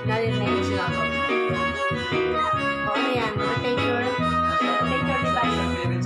Narinig sila ko. O, ano yan? Picture? Picture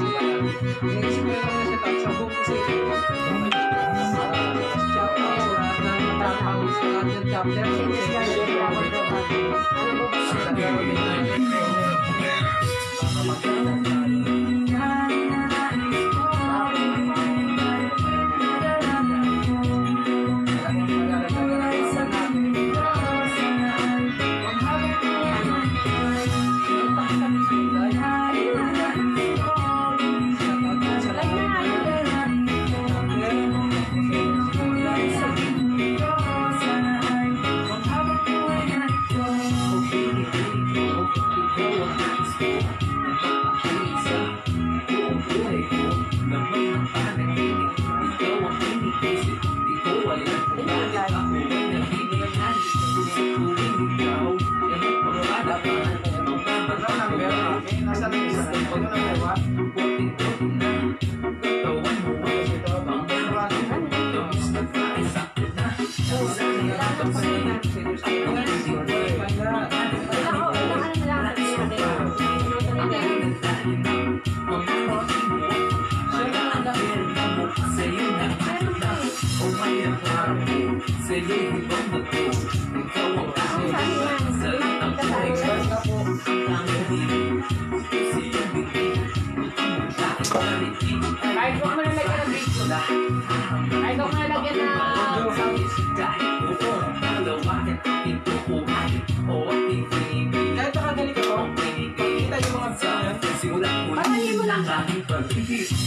device.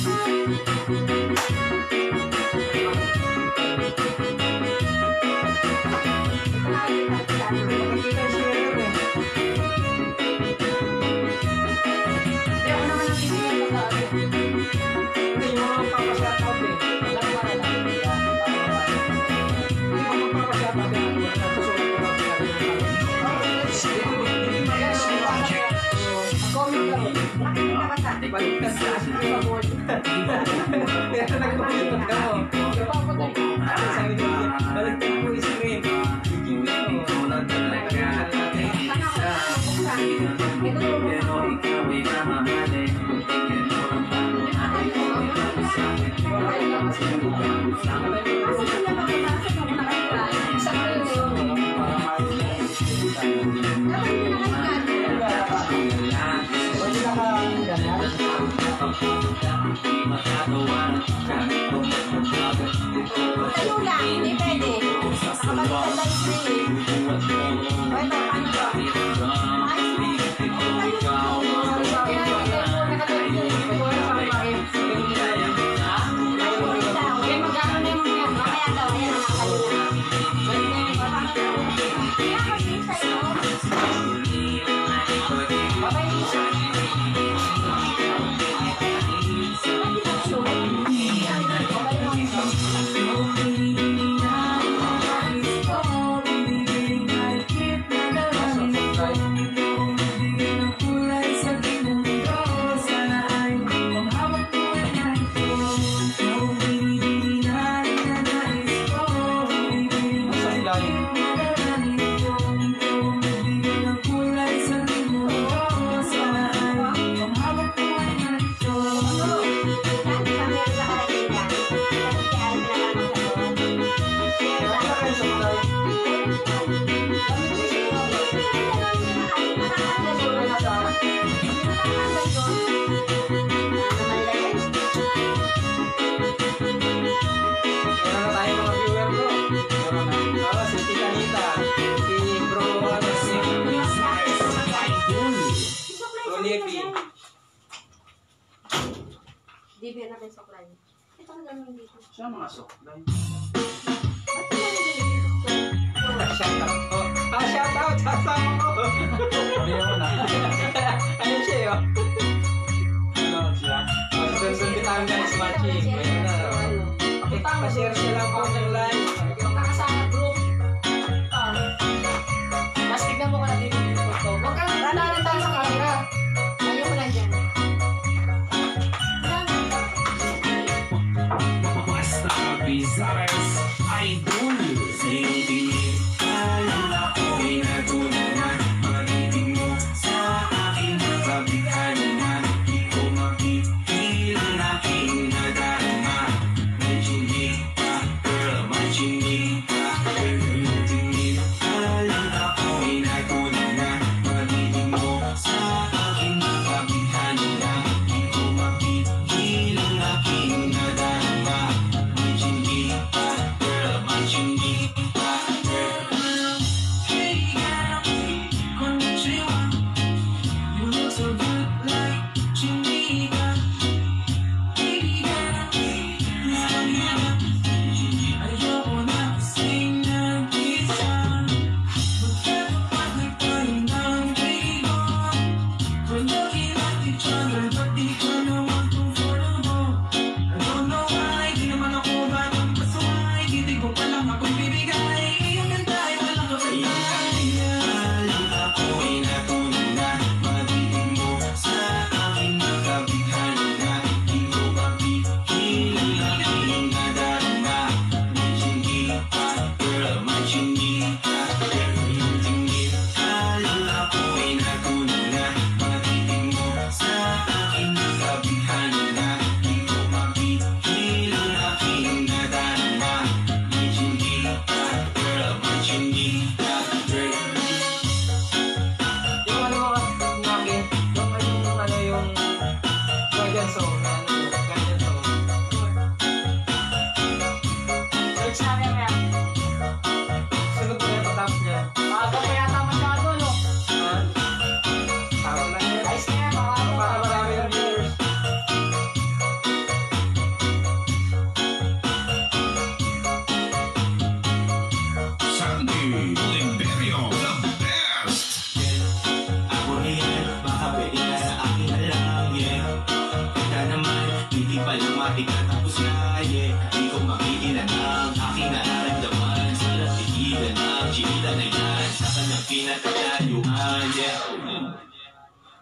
Bibigyan natin supply. Ito ang gano'n dito. Saan mga supply? Shout out. Shout out. Sasama ko. Hindi mo na. Ayun siya yun. Ano siya? Doon tayo guys, matching. Ayun na. Pa-share siya lang po ng live. Magkakasama group. Mas tignan mo ka na dito yung photo. Huwag kang nalalan tayo sa camera. Ayaw mo lang dyan. Basta Bizares Idol sa iyong tingin.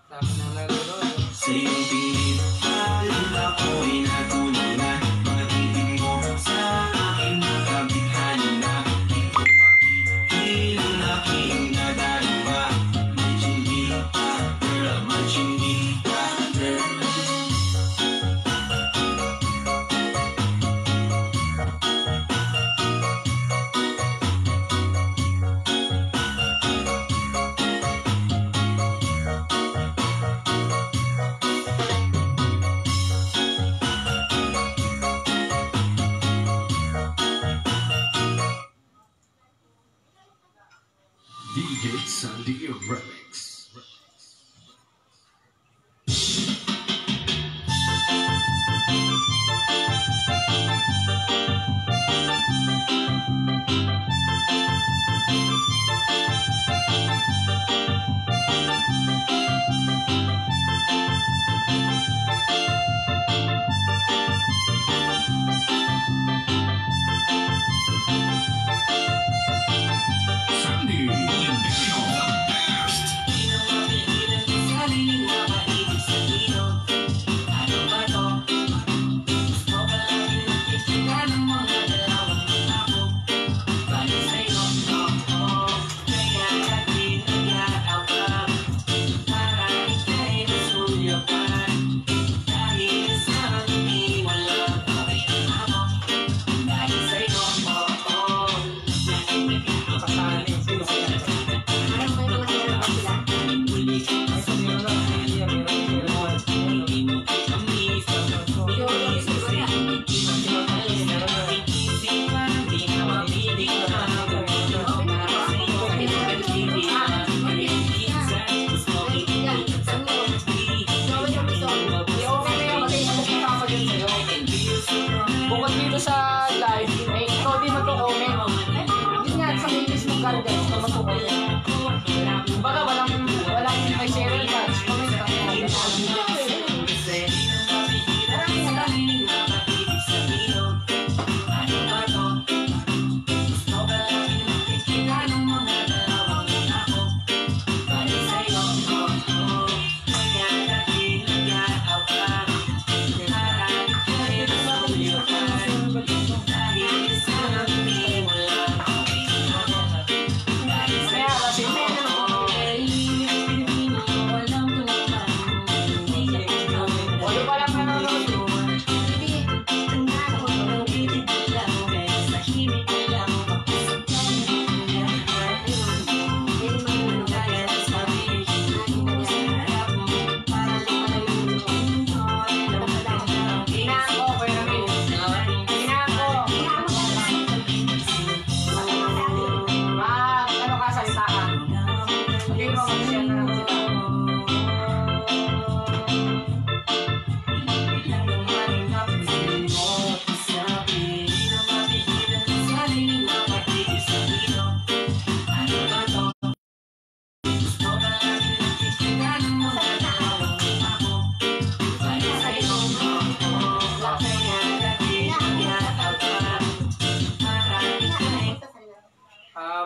Dami na nanonood. Sa iyong tingin, alala ko'y natulingan. Mga titig mo sa akin nakabighanin na. Ilang aking nadaliwa. May chingita, girl, may chingita, girl. DJ Sandy Remix. Sandy Limpico, the best. Kasali. Sino kaya? Parang may mga hero pa sila. Ay, sa meron na. Iya, meron. Yung siguro na. Bukod dito sa live, eh, ikaw din mag-comment. Yun nga, sa playlist mo garden, ikaw mag-comment. Baga, walang may share and touch. Comment ka. Kaya, kasi wala pa lang nanonood. Hinaan ko, Kuya Ramil. Hinaan ko. Ano ka, salita ka? Hindi mo mag-share na lang sila.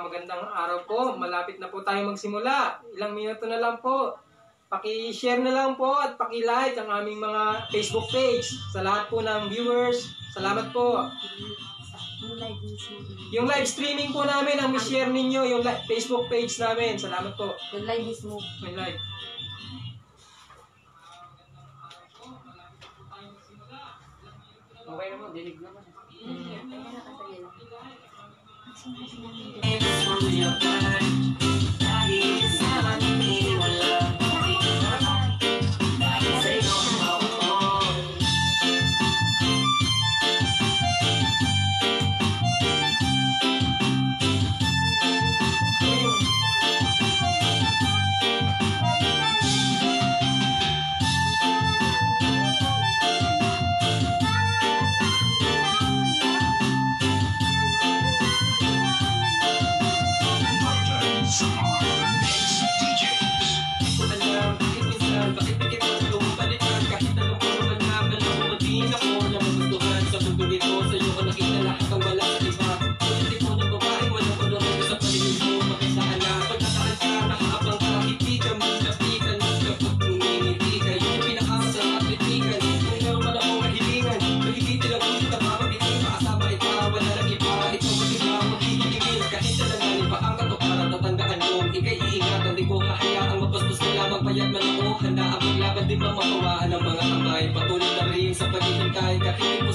Magandang araw po. Malapit na po tayo magsimula. Ilang minuto na lang po. Paki-share na lang po at paki-like ang aming mga Facebook page. Sa lahat po ng viewers, salamat po. Yung live streaming po namin, ang share ninyo, yung Facebook page namin. Salamat po. Yung live mismo. May live. Okay naman, dinig naman. Kaya nakasaya lang. DJ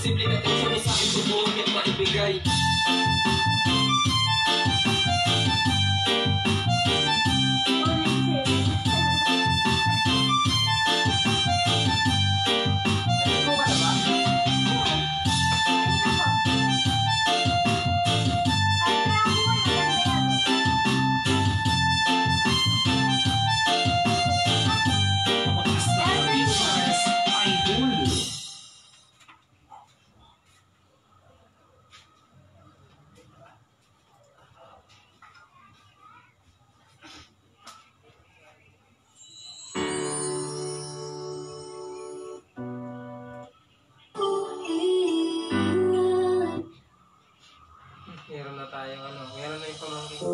simpleng atensyon na sa akin subukan niyang maibigay. Naligo ka na ba? Basta Visayas Idol. Meron na tayong ano, meron na yung pamangkin ko.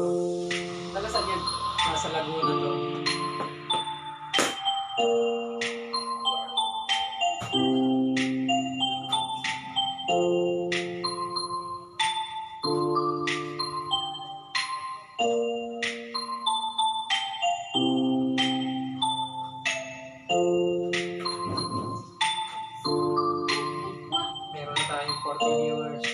Taga saan yun? Nasa Laguna to. Meron na tayong 40 viewers.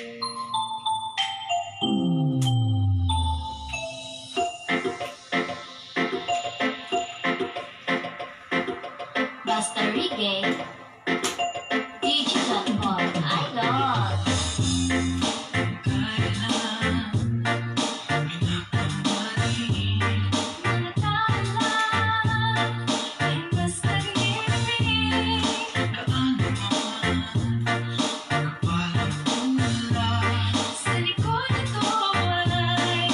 Basta Reggae Digital Pop Idol. Sa likod ito walay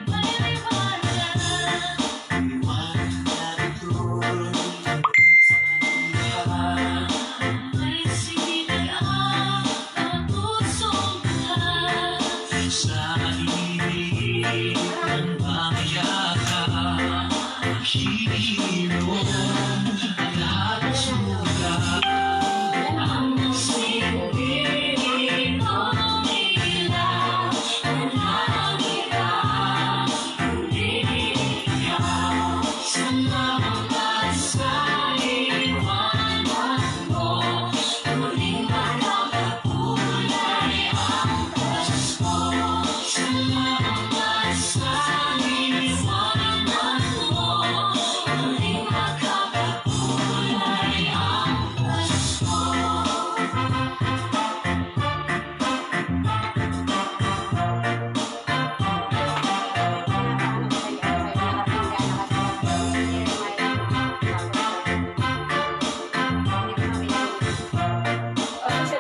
may liwanag. May silang ang pusong lahat. Sa ibig ng pangayaka, hihilom ang lahat ng sugat. Ang sinibig ng ilaw, walang iba kundi ikaw. Salamat sa liwanag mo, muling makapakulay ang boses ko. Salamat sa liwanag mo, muling makapakulay ang boses ko. Ano siya?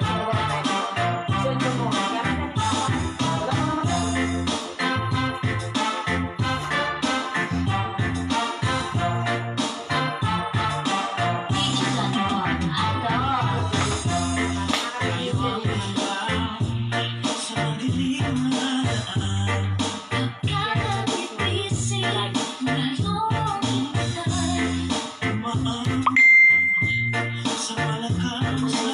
Sweldo mo. Wala ka naman. Digital Pop Idol. Sa madilim na daan, Pagkakatipising nalulungkot umaan sa palakang sa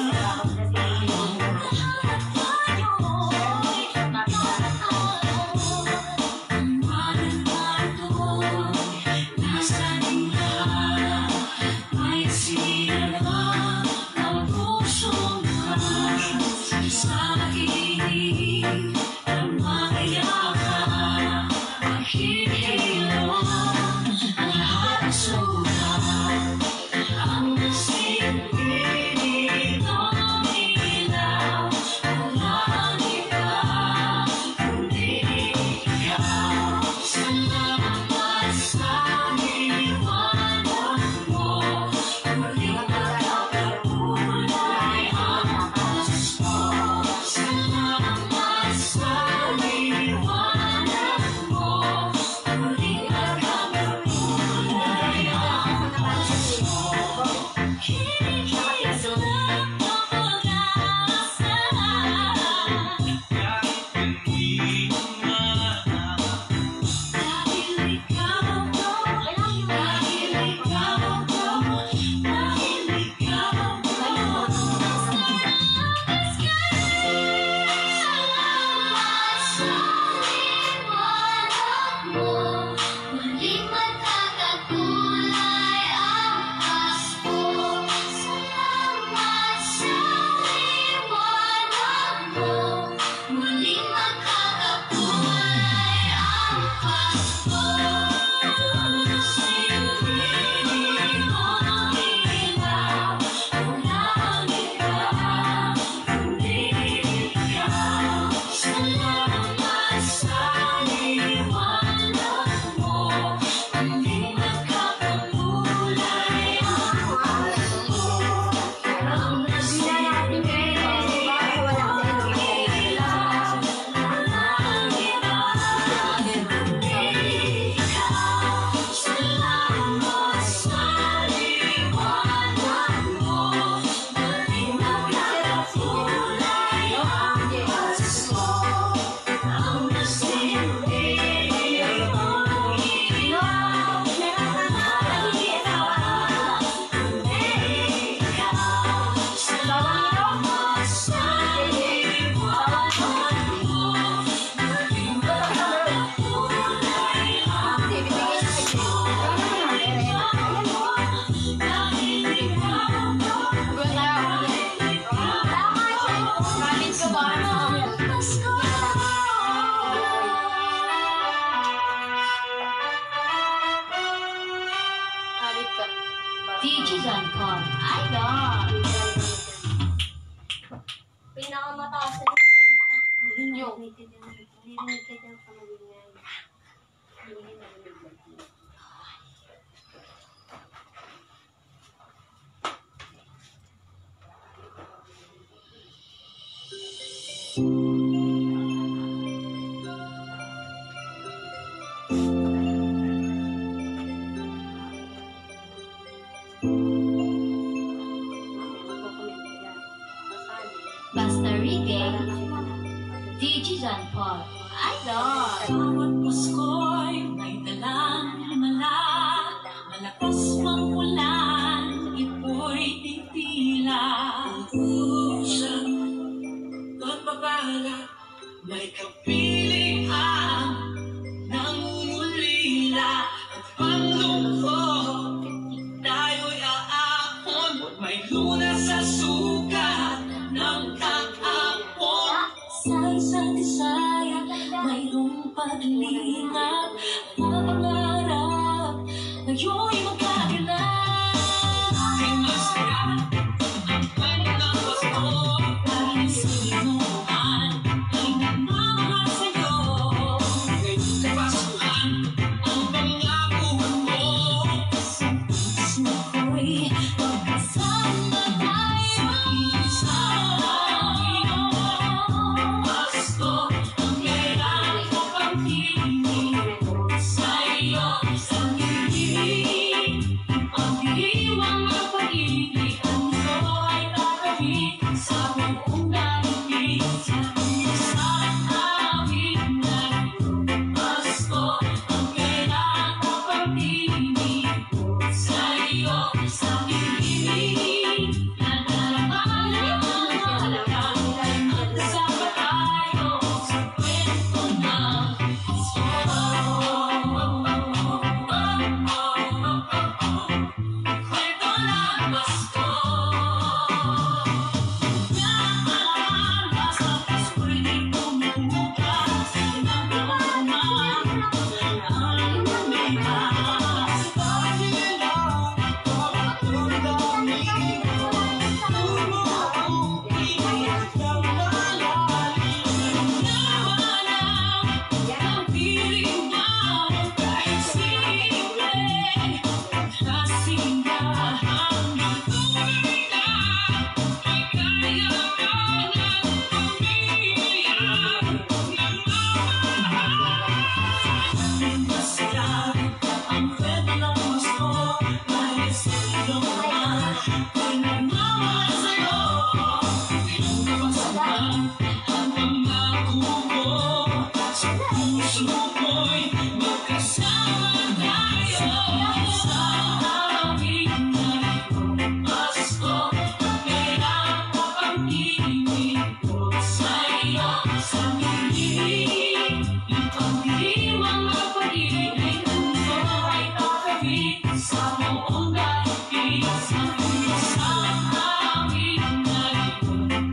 ang sinibig ng ilaw, walang iba kundi ikaw. Salamat sa liwanag mo, muling makapakulay ang boses ko. Salamat sa liwanag mo, muling makapakulay ang boses ko. Kinikis lang ang pag-asa. hindi umanak. Dahil ikaw ako, dahil ikaw ako, dahil ikaw ako. Salamat sa liwanag mo, muling magkakakulay ang Pasko. Salamat sa liwanag Digital Con Idol. Pinakamataas na yung 30. Yung Limited yung pamagingay. Hindi na limited. Basta Reggae. Digital Con Idol. Bawat Pasko'y may dalang himala, malakas mang ulan, ipo'y titila. Usap, pagpapala, may kapilian, nangungulila, at panlungkot, tayo'y aahon, may lunas sa sukat ng kahapon. Sa isa't isa'y mayroong paglingap, pangarap, ngayon magkaganap. Pinasaya ang kwento ng gusto, dahil sinuhan ay nagmamahal sa'yo. Ngayon kapasuhan ang pangako mo. Sa puso ko'y magkasama tayo. Sa Pasko, ang kailangan ko pang hiling sa'yo. Sa ngiti, ang diwang ng pag-ibig, ang gusto ay tatawid sa buong daigdig. Sa awit na Pasko, ang kailangan ko pang hiling sa'yo. Sa ngiti, nadarama ng mahalaga, magkasama tayo sa kwento ng Pasko. Kwento ng Pasko. Naalala sa Pasko'y di bumubukas, pinagdamag ang lumipas. Ang piling mo ay simple, kasindahan ng pamilya, ay kaya ka ng pamilya ng mamahal. Masaya ang kwento ng Pasko, dahil sa'yo naman ay nagmamahal sa'yo. Ngayong kapasukan ang pangako mo, sa puso ko'y magkasama tayo. Sa awit na Pasko, ang kailangan ko pang hiling sa'yo. Sa ngiti, ang diwang ng pag-ibig, ang gusto ay tatawid sa buong daigdig. Sa awit na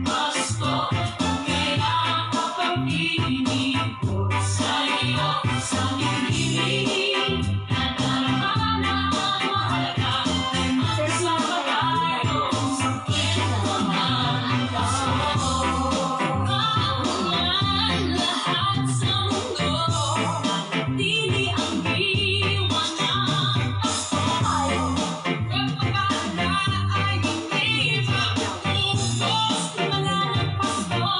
Pasko, ang kailangan ko pang hiling sa'yo. Sa ngiti, nadarama ng mahalaga, magkasama tayo sa kwento ng Pasko. Ang lahat sa mundo, nanatili ang diwa ng Pasko. Pagpapala ay hindi magtutubos, mga ng Pasko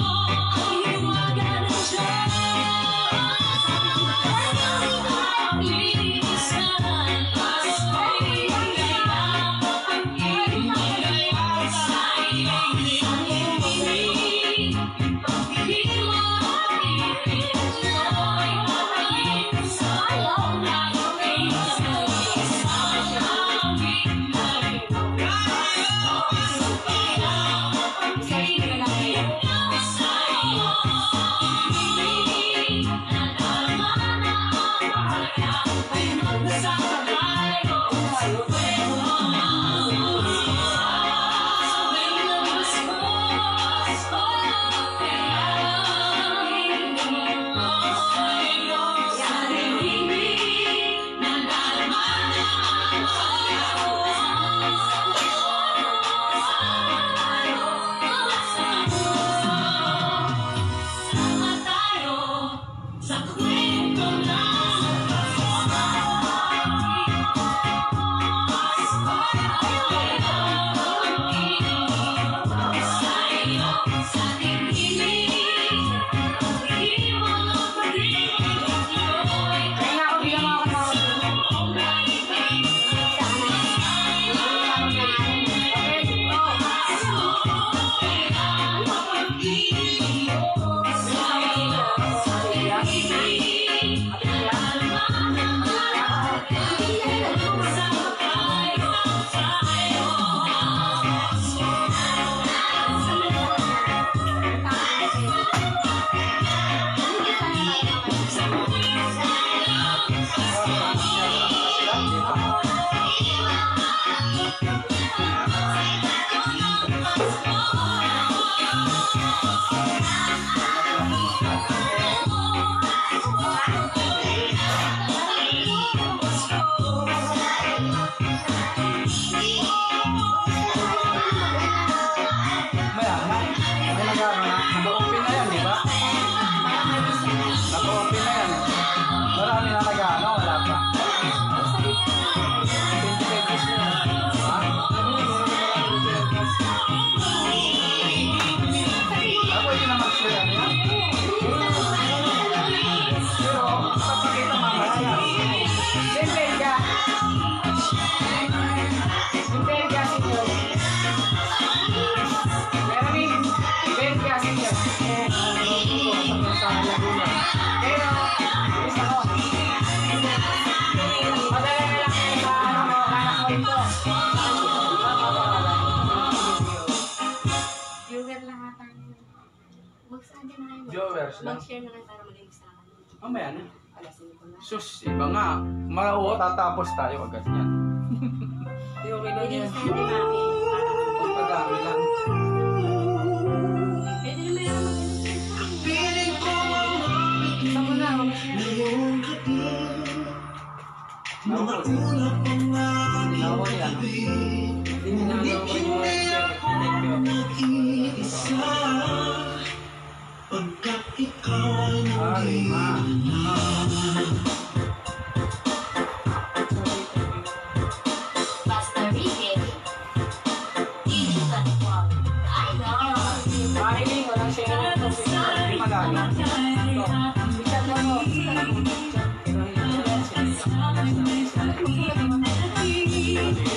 ay hiwaga ng Diyos. Ang lisan, Pasko'y kailangan ko pang hiling sa'yo. Sa ngiti, pagdiwa ng pag-ibig, ang gusto ay tatawid sa buong daigdig. Sa awit na Pasko, kailangan ko pang hiling sa'yo. Nadarama ng mahalaga, ay magkasama tayo sa kwento ng Pasko. Sa oras lang. Mag-share na lang para malinis na ako. Mamaya na. Alas 5 na. Sus, iba nga. Mao, tatapos tayo agad yan. Hindi, okay lang Pwede yan. sa hindi mami. Pagdami lang. Pwede naman yung mag-share. Isa mo na. Nawa yan. Hindi nilalaw ko yung mag-share. Thank you. Ay, ma. Basta Ricky. DJ John Paul. Idol. Makiling, walang share na ito. Hindi malalo. Bigat mo mo.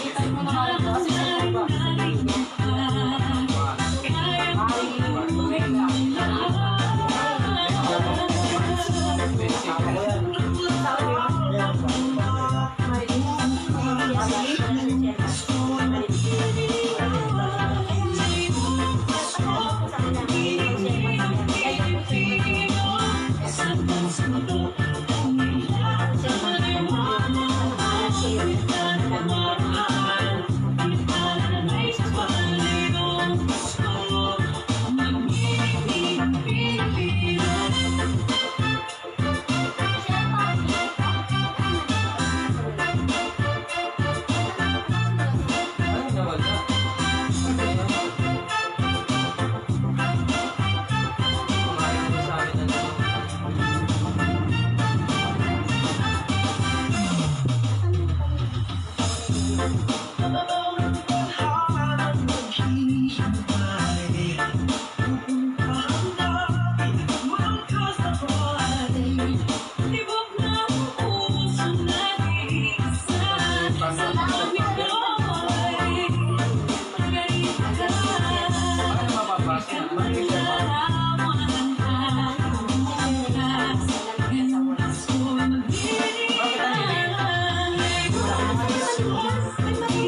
Itan mo na nga ito kasi sa iba. Ay, nawala. Kumain mo sa amin na lang. Ano mapapasa? Bakit siya ba? Bakit ano yun?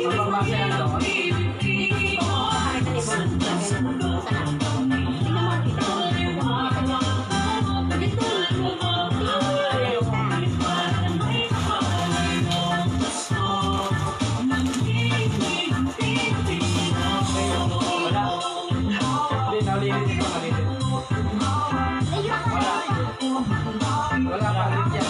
Mapapasa lang daw. Wala. Hindi, naulitin ito. Naulitin. Wala pa rin yan.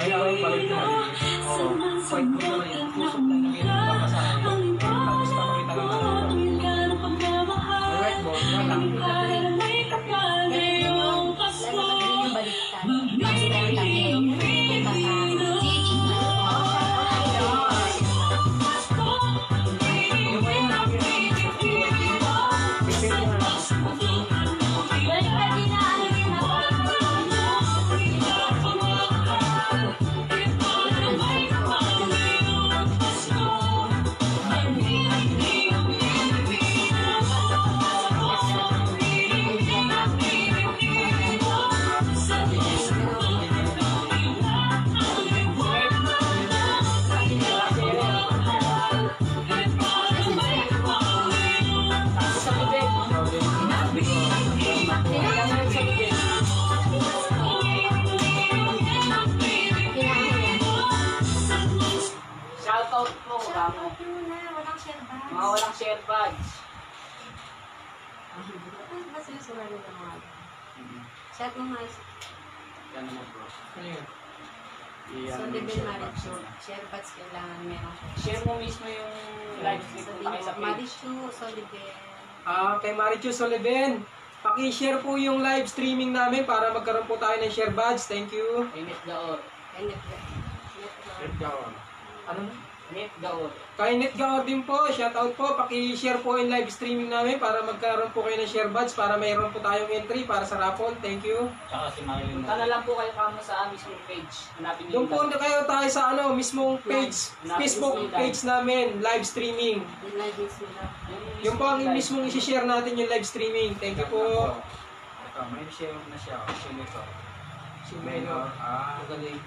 Ayaw, balik na. Oo. Fight mo naman yun. Tusok lang namin. Papasahan mo. Tapos papakita lang namin. Alright, boss. Wala. Sa bibig. Kailangan mo sa bibig. Shoutout po, Ramo. Walang share ba? Mga walang share badge. Mas susunod na mga. Chat mo nga. Yan naman, bro. Ano yun? So, Libin Marichu. Share bats kailangan meron siya. Share mo mismo yung live stream. Punta kayo sa page. Marichu, so Libin. Kay Marichu Soliven, paki-share po yung live streaming namin para magkaroon po tayo ng share badge. Thank you. Init Gaor. Ano na? Init Gaor. Kay Net Gaor din po, shoutout po. Paki-share po yung live streaming namin para magkaroon po kayo ng share badge para mayroon po tayong entry para sa raffle. Thank you. Tsaka si Marilyn. Punta na lang po kayo kamo sa mismong page. Hanapin niyo Doon po na kayo tayo sa mismong page, Facebook page namin, live streaming. Yung live mix nila. Yung po ang mismong isi-share natin yung live streaming. Thank you po. May share na siya. Senator. Si Maynor. Magaling.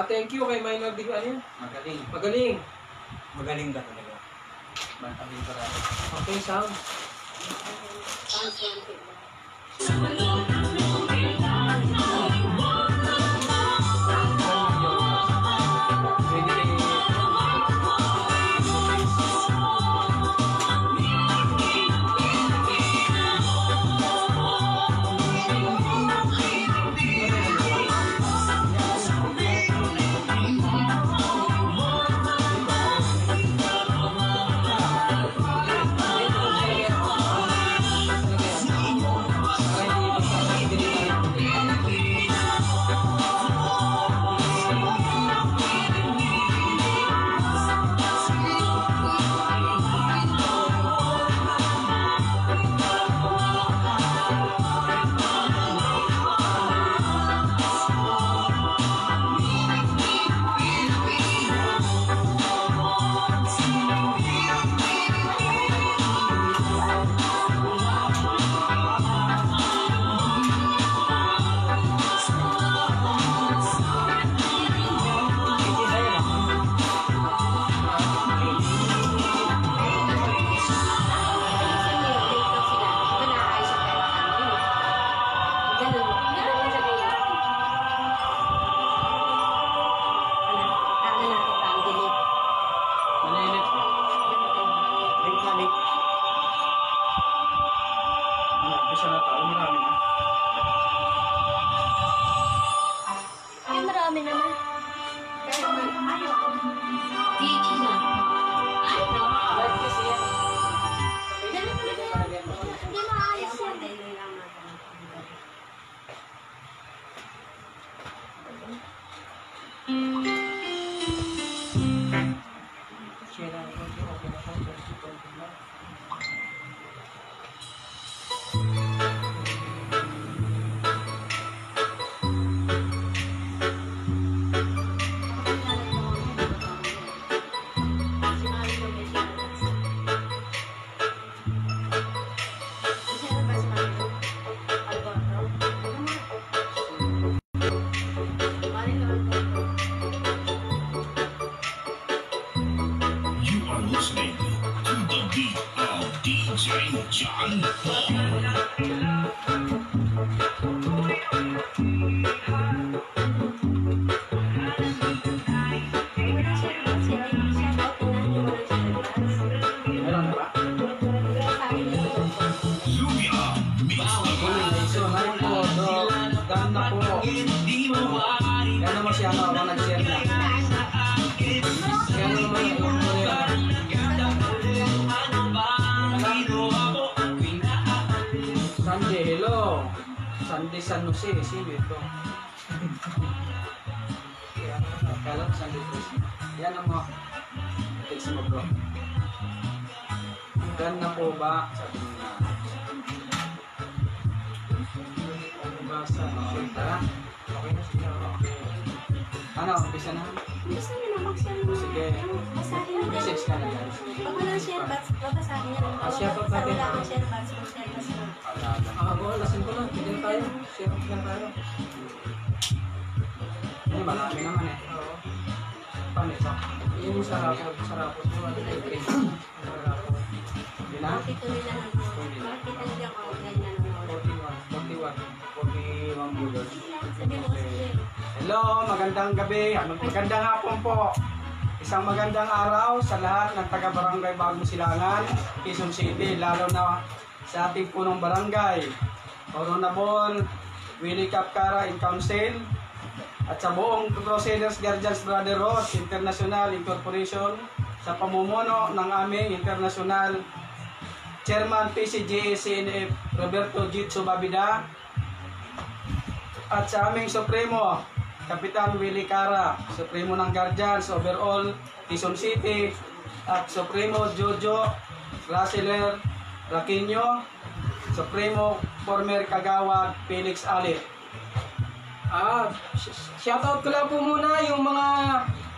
Thank you kay Maynor Di ano? Magaling. Magaling. Magaling ka talaga. Magaling ka rin. Okay, sound. You are listening to the beat of DJ John Paul. Meron na ba? Luya, mix the So, ngayon po, done na po. Gano'n mo siya ako nag-share na. Kaya naman yung Sunday, hello. Sunday San Jose, sino ito? Kala ko Sunday Jose. Yan ang mga text mo bro. Done na po ba? Sabi mo na. basa. Tara. Okay na siya. Ano, umpisa na? Gusto niyo na mag-share mo. Sige. Basahin niyo din. Message ka na guys. Pag walang share box, babasahin niyo. Share box Pag natin. wala kang share box, mag-share box mo. Lasin ko lang. Pwede na tayo. Share lang tayo. Ano, marami naman eh. Oo. Paano ito? Yun yung sa rapot. Sa rapot. Yung ano na yung sa rapot. Hindi na? Bakit tuloy lang ako? Bakit tuloy ako? Ganyan nanonood. 41 viewers. Sabi mo kasi, Hello, magandang gabi. Magandang hapon po. Isang magandang araw sa lahat ng taga-barangay Bagong Silangan, Quezon City, lalo na sa ating punong barangay, Honorable Willie Capcara in Council, at sa buong Crusaders Guardians Brotherhood International Incorporation sa pamumuno ng aming International Chairman PCGA-CNF Roberto Jitsu Babida, at sa aming Supremo Kapitan Willie Cara, Supremo ng Guardians overall Quezon City, at Supremo Jojo Rasiler Raquinho, Supremo former Kagawad Felix Ali. Shoutout ko lang po muna yung mga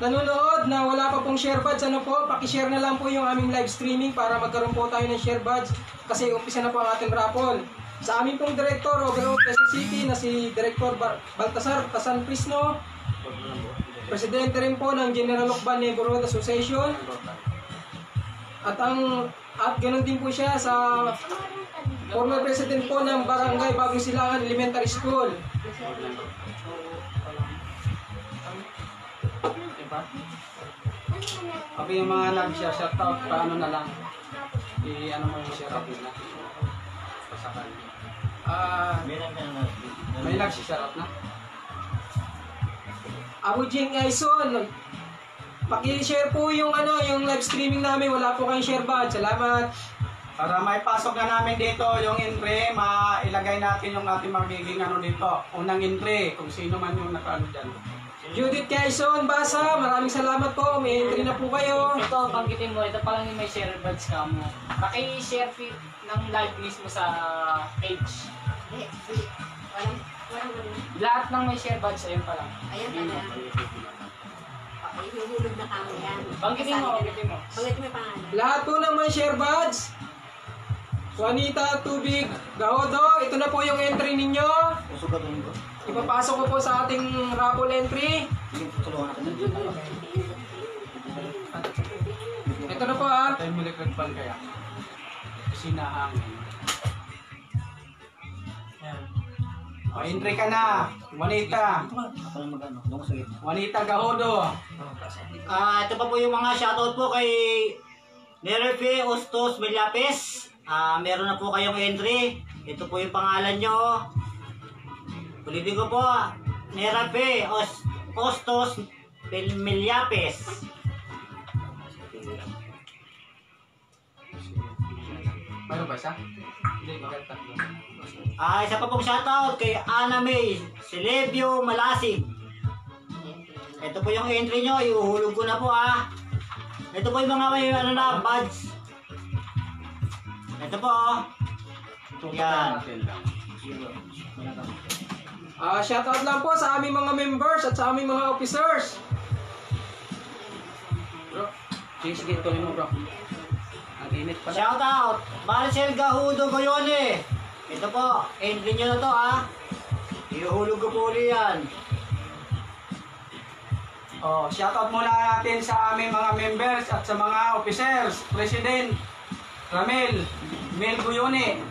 nanonood na wala pa pong share badge. Ano po, pakishare na lang po yung aming live streaming para magkaroon po tayo ng share badge kasi umpisa na po ang ating raffle. Sa aming pong Director Overall Quezon City na si Director Baltasar Tasan Prisno, Presidente rin po ng General Lokban Neighborhood Association, at ganoon din po siya sa former President po ng Barangay Bagong Silangan Elementary School. Diba? Abi yung mga nag-shoutout, paano na lang? Ano mo yung shoutout nila? Pasakan. May nag-shoutout na? Abu Jing Aison, paki-share po yung yung live streaming namin. Wala po kayong share badge. Salamat. Para may pasok na namin dito yung entry, mailagay natin yung ating magiging dito. Unang entry, kung sino man yung nakaano dyan. Judith Quezon Basa, maraming salamat po. May entry na po kayo. Ito, banggitin mo, ito palang yung may share badge ka mo. Paki-share ng live mismo sa page. Walang ganun. Lahat ng may share badge, ayun pa lang. Ayan pala. Okay, hinuhulog na kamo yan. Banggitin mo. Banggitin mo yung pangalan. Lahat po ng may share badge. Juanita Tubig Gahodo, ito na po yung entry ninyo. Ipapasok ko po sa ating raffle entry. Ito na po ha. Tayo mo electric fan kaya. Sinahangin. O, entry ka na. Juanita. Juanita Gahodo. Ito pa po yung mga shoutout po kay Nerefe Ostos Villapes. Meron na po kayong entry. Ito po yung pangalan nyo. Ulitin ko po. Nerefe Ostos Villapes. Mayroon ba isa? Hindi, maganda. Isa pa pong shoutout kay Ana May Celebio Malasig. Ito po yung entry nyo. Iuhulog ko na po Ito po yung mga may badge. Ito po. Yan. Shoutout lang po sa aming mga members at sa aming mga officers. Bro, sige, tuloy mo bro. Ang init pala. Shoutout Marcel Gahudo Goyone. Ito po, entry nyo na to Iuhulog ko po ulit yan. Shoutout muna natin sa aming mga members at sa mga officers. President Ramel Mel Guyone.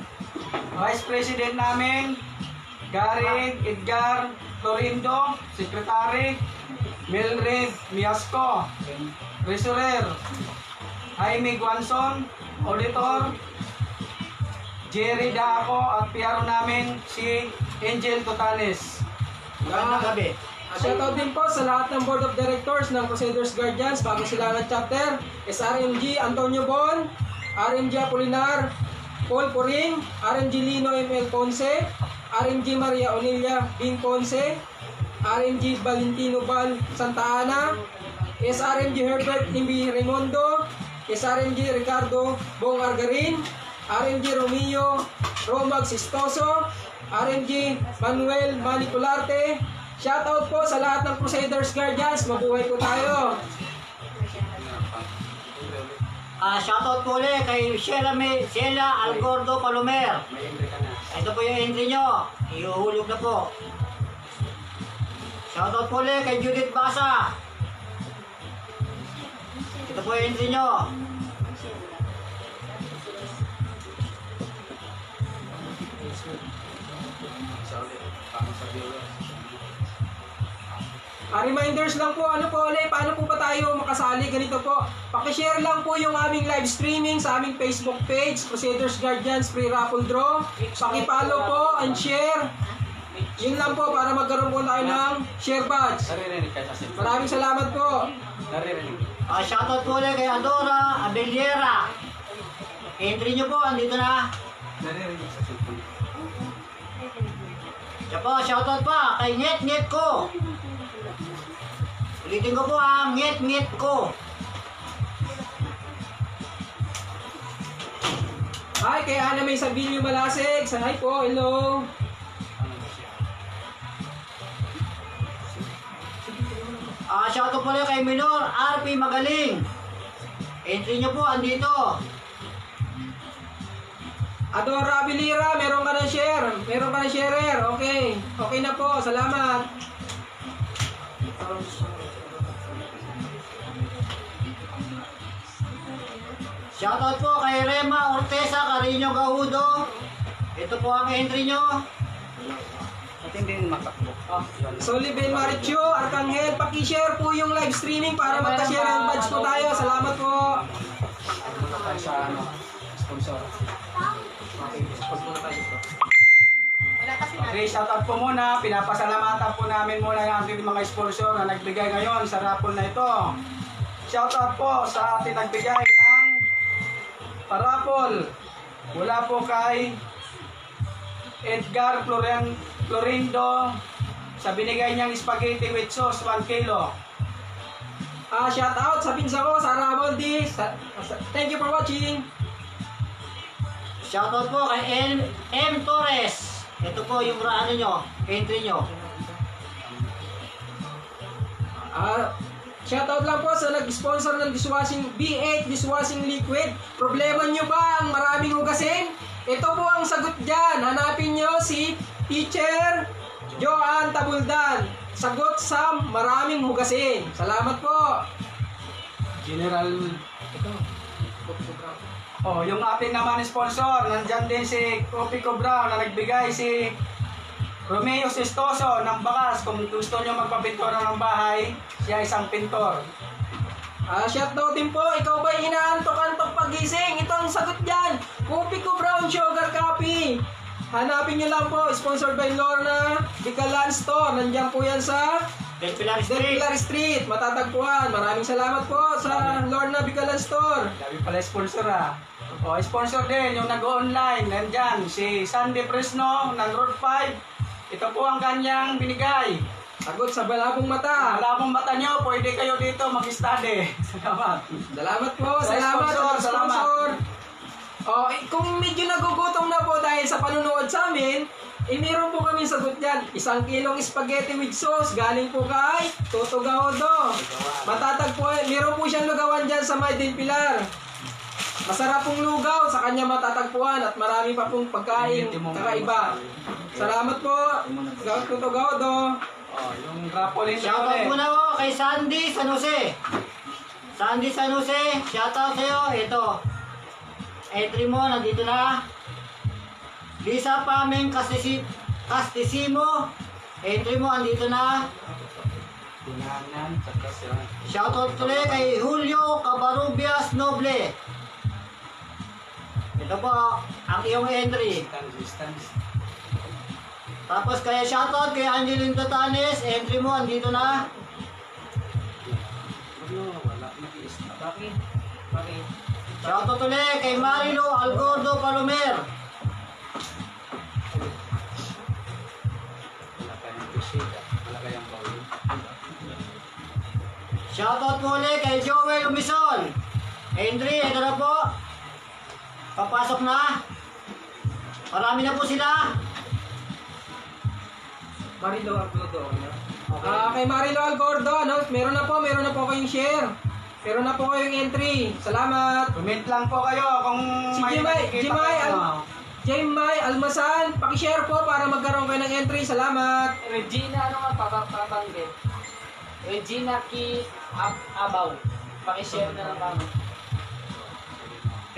Vice President namin Gary Edgar Torindo. Secretary Melred Miasco. Treasurer Jaime Guanson. Auditor Jerry Daco. At PR namin si Angel Totanes. Magandang gabi. Shoutout din po sa lahat ng Board of Directors ng Crusaders Guardians, Bagong Silangan Chapter, SRMG Antonio Bon, RMG Apolinar, Paul Poring, RMG Lino ML Ponce, RMG Maria Onilia Bin Ponce, RMG Valentino Val Santa Ana, SRMG Herbert Imbi Raimondo, SRMG Ricardo Bong Argarin, RMG Romeo Romag Sistoso, RMG Manuel Manicularte. Shoutout po sa lahat ng Crusaders Guardians. Mabuhay po tayo. Shoutout po ulit kay Sheila Algordo Palomer. Ito po yung entry nyo. Iuhulog na po. Shoutout po ulit kay Judith Basa. Ito po yung entry nyo. Reminders lang po, paano po ba tayo makasali? Ganito po, pakishare lang po yung aming live streaming sa aming Facebook page, Crusaders Guardians Free Raffle Draw. Pakipollow po and share. Yun lang po para magkaroon po tayo ng share badge. Naririnig ka sa cellphone. Maraming salamat po. Naririnig. Shoutout po ulit kay Adora Abeliera. Entry nyo po, andito na. Naririnig sa cellphone. Siya po, shoutout pa kay Nget ko. Ulitin ko po Nget ko. Hi, kay Ana May Sabilio Malasig. Hi po, hello. Shoutout po ulit kay Minor RP Magaling. Entry nyo po, andito. Adora Abilira, meron ka ng share. Meron ka ng sharer. Okay. Okay na po. Salamat. Shoutout po kay Rema Ortesa, Carino Gahudo. Ito po ang entry nyo. Soliben Maricho, Arcangel, paki-share po yung live streaming para magka-share ng badge po tayo. Salamat po. Muna tayo sa sponsor. Wala kasi na. Okay, shoutout po muna. Pinapasalamatan po namin muna yung ating mga sponsor na nagbigay ngayon sa raffle na ito. Shoutout po sa ating nagbigay ng parapol. Mula po kay Edgar Florindo sa binigay niyang spaghetti with sauce 1 kilo. Shout out sa pinsa ko, Sarah Moldi. Thank you for watching. Shoutout po kay M. Torres. Ito po yung ano nyo, entry nyo. Shoutout lang po sa nag-sponsor ng dishwashing B8 dishwashing liquid. Problema nyo ba ang maraming hugasin? Ito po ang sagot dyan. Hanapin nyo si Teacher Joanne Tabuldan. Sagot sa maraming hugasin. Salamat po. General. Oh, yung ating naman sponsor, nandyan din si Copico Brown na nagbigay, si Romeo Sestoso ng Bakas. Kung gusto nyo magpapintura ng bahay, siya isang pintor. Shoutout din po, ikaw ba'y inaantok-antok pagising? Ito ang sagot dyan. Copico Brown Sugar Coffee. Hanapin nyo lang po, sponsored by Lorna Bicalan Store. Nandiyan po yan sa Del Pilar Del Street. Pilar Street. Matatagpuan. Maraming salamat po sa Lorna Bicalan Store. Dami pala sponsor O, sponsor din yung nag-online. Nandyan si Sandy Fresno ng Road 5. Ito po ang kanyang binigay. Sagot sa balabong mata. Malabong mata nyo, pwede kayo dito mag-study. Salamat. Salamat po. Sa Salamat sponsor, sa sponsor. Kung medyo nagugutom na po dahil sa panunood sa amin, meron po kami sagot dyan. 1 kilong spaghetti with sauce, galing po kay Toto Gahodo. Matatagpuan, meron po siyang lugawan dyan sa May Del Pilar. Masarap pong lugaw, sa kanya matatagpuan at marami pa pong pagkain kakaiba. Salamat po, Toto Gahodo. Oh, yung raffle Shoutout muna po kay Sandy San Jose. Sandy San Jose, shoutout sa'yo. Ito. Entry mo, nandito na. Lisa Pameng Castisimo. Entry mo, andito na. Shoutout tuloy kay Julio Cabarubias Noble. Ito po, ang iyong entry. Tapos kaya shoutout kay Angeline Tatanes. Entry mo, andito na. Shoutout ulit kay Marilo Algordo Palomer. Shoutout po ulit kay Joel Umison. Entry, ito na po. Papasok na. Marami na po sila. Marilo Algordo. Okay. Kay Marilo Algordo, meron na po kayong share. Meron na po kayong entry. Salamat. Comment lang po kayo kung Si may nakikita kayo. Jemay Almasan, paki-share po para magkaroon kayo ng entry. Salamat. Regina, ano nga pabanggit? Regina Abaw. Pakishare na lang kami.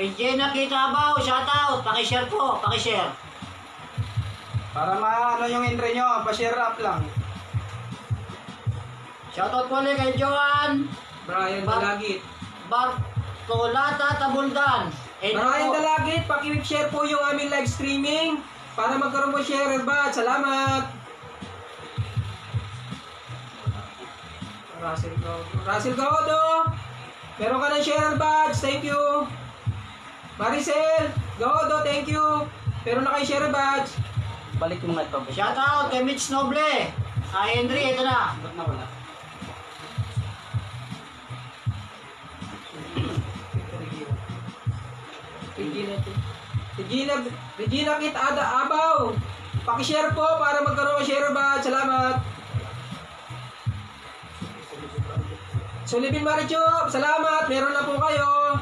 Regina Kitabaw, shoutout. Pakishare po, pakishare. Para maano yung entry nyo, pa-share up lang. Shoutout po ulit kay Joan Brian Dalagit. Bartolata Tabuldan. Brian Dalagit, paki-share po yung aming live streaming para magkaroon po share badge. Salamat. Russell Gahodo. Meron ka ng share badge. Thank you. Maricel Gahodo, thank you. Meron na kayo share badge. Balik mo nga ito. Shoutout kay Mitch Noble. Henry, ito na. Ba't na wala? Regina Kit Abaw. Paki-share po para magkaroon ng share badge. Salamat. Sulibin Marichop, salamat. Meron na po kayo.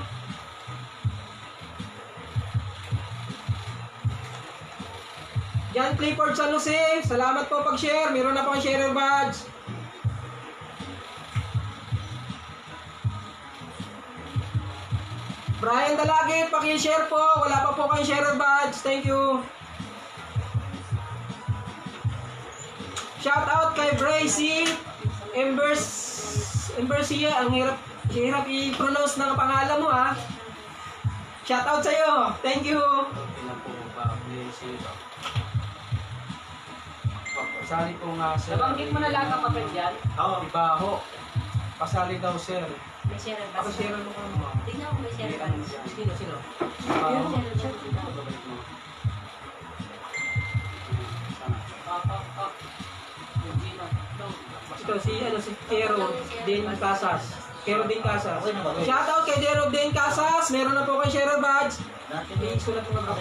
John Clifford San Jose, salamat po pag-share. Meron na po ang sharer badge. Brian Dalagit, paki-share po. Wala pa po kayong sharer badge. Thank you. Shout out kay Bracy Embersia. Ang hirap i-pronounce ng pangalan mo ha. Shout out sa'yo. Thank you. Pasali po nga sir. Nabanggit mo na lahat ng papel dyan. Ibaho. Pasali daw sir. May share ba? Paki-share mo ko. Tingnan ko may share ba? Sino? Ibaho. Ito si Kero Din Casas. Kero Din Casas. Shout out kay Kero Din Casas. Meron na po kay sharer badge. Isulat mo na.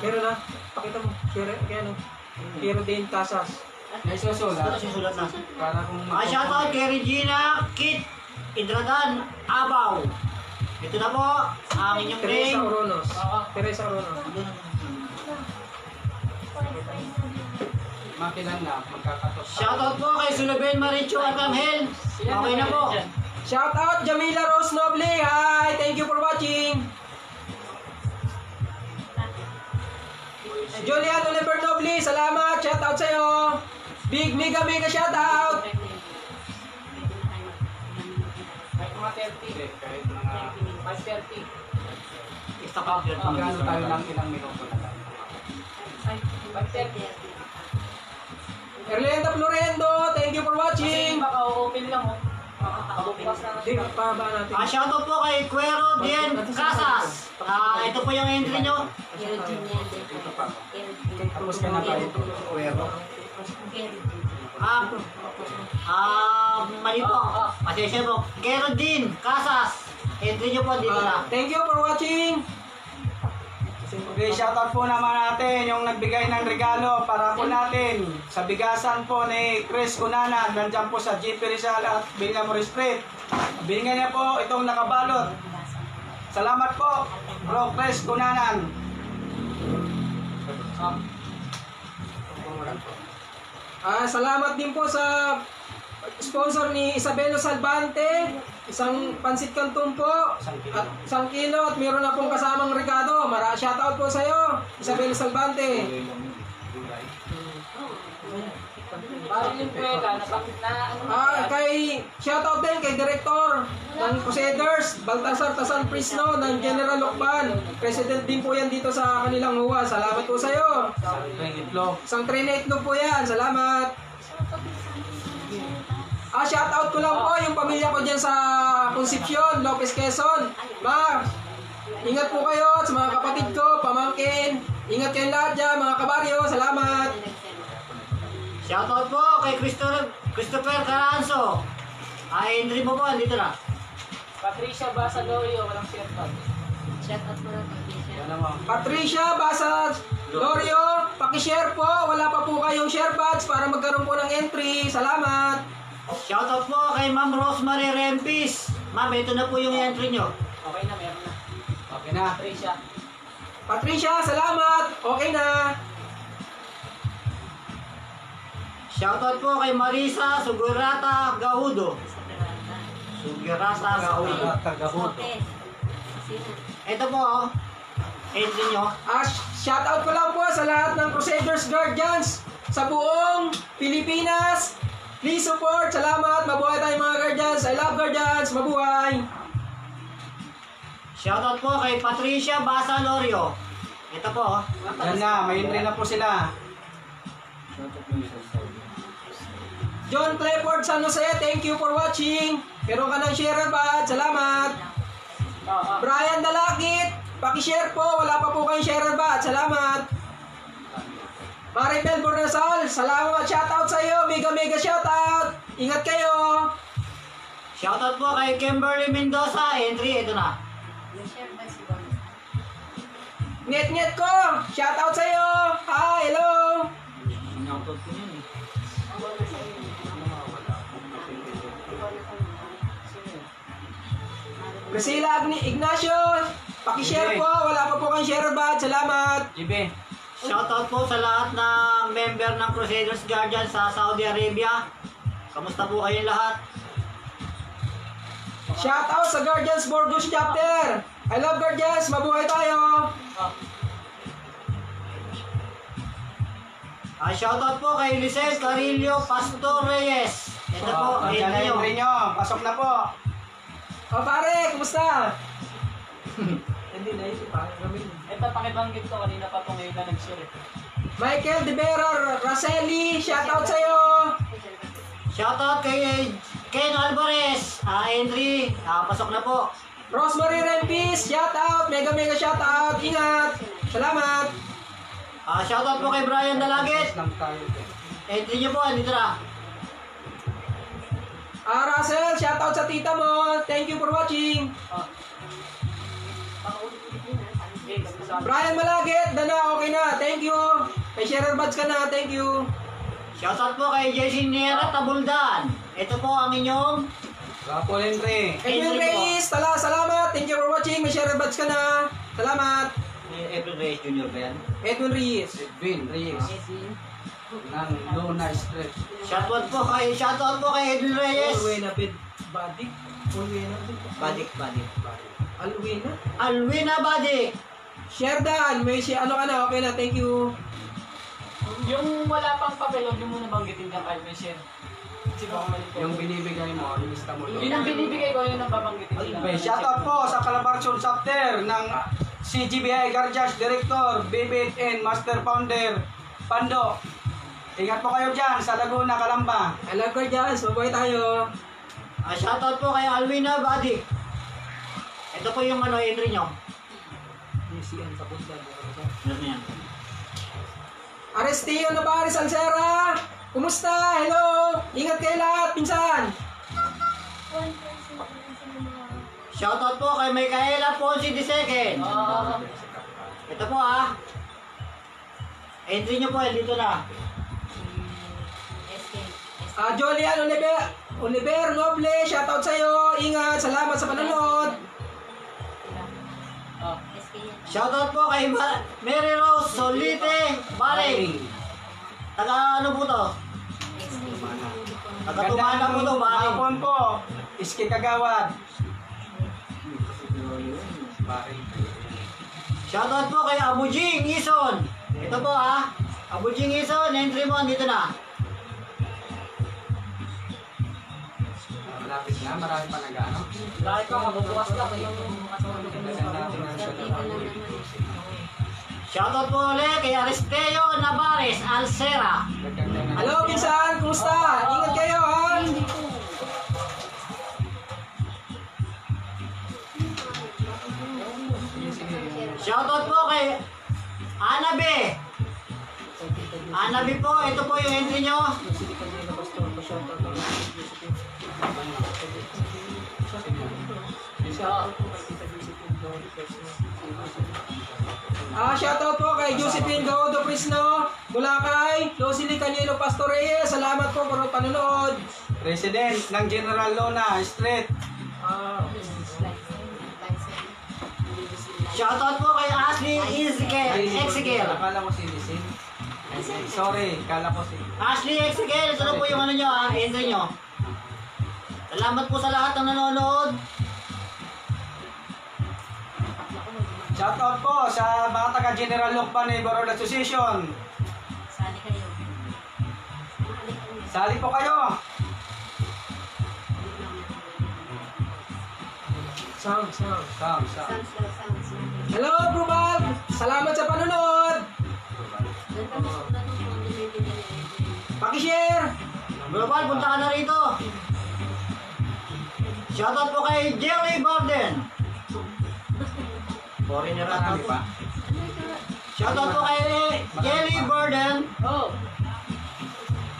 Meron na. Pakita mo. Share kay ano. Kero Din Casas. May susulat. Susulat na. Para kung Shoutout kay Regina Kit Idradan Abaw. Ito na po ang inyong Teresa name. Oronos. Teresa Oronos. makilan na, magkakatos. Shoutout po kay Sulaben Maricho Arcangel. Okay na po. Shout out Jamila Rose Noble. Hi, thank you for watching. Julian Oliver Noble, salamat. Shout out sa'yo. Big mega shout out. May mga 30. Kahit mga 5:30. Stop out yun. magkano tayo lang ilang minuto na lang. 5:30. Erlenda Florendo, thank you for watching. Kasi baka open lang oh. Bukas na Di, pahaba natin. Shoutout po kay Cuero Dien Casas. Ito po yung entry nyo. Tapos ka na tayo. Mali po. Pasensya po. Cuero Dien Casas. Entry nyo po dito na. Thank you for watching. Okay, shoutout po naman natin yung nagbigay ng regalo para po natin sa bigasan po ni Chris Cunanan. Nandiyan po sa GP Rizal at Villamor Street. Binigay niya po itong nakabalot. Salamat po, Bro Chris Cunanan. Salamat din po sa sponsor ni Isabelo Salvante, isang pansit canton po, at 1 kilo, at meron na pong kasamang regalo. Shoutout po sa iyo, Isabelo Salvante. Parang yung pweda, Shoutout din kay Director ng Crusaders, Baltasar Tasan Prisno ng General Lokban. President din po yan dito sa kanilang huwa. Salamat po sa iyo. Isang train na itlog po yan. Salamat. Shoutout ko lang po yung pamilya ko dyan sa Concepcion, Lopez, Quezon. Ingat po kayo sa mga kapatid ko, pamangkin. Ingat kayong lahat dyan, mga kabaryo. Salamat. Shoutout po kay Christopher Caranzo. Entry mo po, dito na. Patricia Basalorio, walang share tag. Shoutout mo lang Patricia Basa Lorio, pakishare po. Wala pa po kayong share badge para magkaroon po ng entry. Salamat. Shoutout po kay Ma'am Rosemary Rempis. Ma'am, ito na po yung entry nyo. Okay na, meron na. Okay na. Patricia. Salamat. Okay na. Shoutout po kay Marisa Sugurata Gahudo. Sugurata Gahudo. Ito po, entry nyo. Shoutout ko lang po sa lahat ng Crusaders Guardians sa buong Pilipinas. Please support. Salamat. Mabuhay tayong mga Guardians. I love Guardians. Mabuhay. Shoutout po kay Patricia Basalorio. Ito po. Yan na, may entry na po sila. John Clifford San Jose, thank you for watching. Meron ka ng share badge. Salamat. Brian Dalakit, pakishare po. Wala pa po kayong share badge. Salamat. Maribel Bornasal, salamat. Shoutout sa iyo. Mega shoutout. Ingat kayo. Shoutout po kay Kimberly Mendoza. Entry, ito na. Net ko. Shoutout sa iyo. Hi, hello. Priscilla Ignacio, pakishare po. Wala pa po kayong share badge. Salamat. JB, Shoutout po sa lahat ng member ng Crusaders Guardian sa Saudi Arabia. Kamusta po kayo lahat? Shout out sa Guardians Burgos Chapter. I love Guardians. Mabuhay tayo. Shoutout po kay Lisel Carillo Pastor Reyes. Ito po, Yan na entry yung nyo. nyo. Pasok na po. O pare, kumusta? Hindi na ito, parang kami. Ito, pakibanggit ko kanina pa itong ngayon na nag-share. Michael De Vera Raseli, shout out sa'yo. Shoutout kay Ken Alvarez. Entry, pasok na po. Rosemary Rempis, shout out. Mega shout out. Ingat. Salamat. Shoutout po kay Brian Dalagit. Lang tayo. Entry nyo po, andito na. Russell, shout out sa tita mo. Thank you for watching. Brian Malagit, Dana, okay na. Thank you. May sharer buds ka na. Thank you. Shoutout po kay Jesse Nera Tabuldan. Ito po ang inyong Rapo Henry. Edwin Reyes, salamat. Thank you for watching. May sharer buds ka na. Salamat. April Reyes Jr. ba yan? Edwin Reyes. Edwin Reyes. Ng Luna Street. Shoutout po kay Edwin Reyes. Alwena Bed Badik. Alwena Bed Badik. Alwena. Alwina Badik. Sherdan, may ano ka na. Okay na. Thank you. Yung wala pang papel, huwag nyo muna banggitin ka kahit may share. Kasi baka mali ko. Yung binibigay mo, lista mo Yun ang binibigay ko, yun ang babanggitin nila. Okay, shoutout po sa Calabarzon Chapter ng CGBI Guardians Director, BBN Master Founder, Pando. Ingat po kayo dyan sa Laguna, Calamba. I love Guardians. Mabuhay tayo. Shoutout po kay Alwina Badik. Ito po yung entry nyo. Ano yan? Arestio Navarez Alcera. Kumusta? Hello. Ingat kayo lahat, pinsan. Shoutout po kay Micaela Ponce II. Ito po entry nyo po, dito na. Jolian Oliver Noble, shoutout sa'yo. Ingat, salamat sa panonood. Shoutout po kay Mary Rose Solite Baring. Taga ano po to? Taga Tumana po to, Baring. hapon po. Iski Kagawad. Shoutout po kay Abujing Ison. Ito po Abujing Ison, entry mo, dito na. Malapit na, marami pa nag-ano. Dahil pa, mabubukas lang yung Shoutout po ulit kay Aristeo Navarez Alcera. Hello, pinsan. Kumusta? Ingat kayo, ha? Shoutout po kay Anabe. Anabe po, ito po yung entry nyo. Shoutout po kay Josephine Gaodo Prisno, Bulacay, Rosely Canielo Pastor Reyes. Salamat po for panonood. President ng General Luna Street. Shoutout po kay Ashley Ezekiel. Akala ko si Lisin. Sorry, akala ko si... Ashley Ezekiel, ito na po yung entry nyo. Salamat po sa lahat ng nanonood. Shoutout po sa mga taga General Lucban Neighborhood Association. Sali po kayo. Sound. Sam. Hello, Brubal. Salamat sa panonood. Paki-share. Global, punta ka na rito. Shoutout po kay Jelly Barden. Foreigner Marami pa. Shoutout po kay Jelly Barden.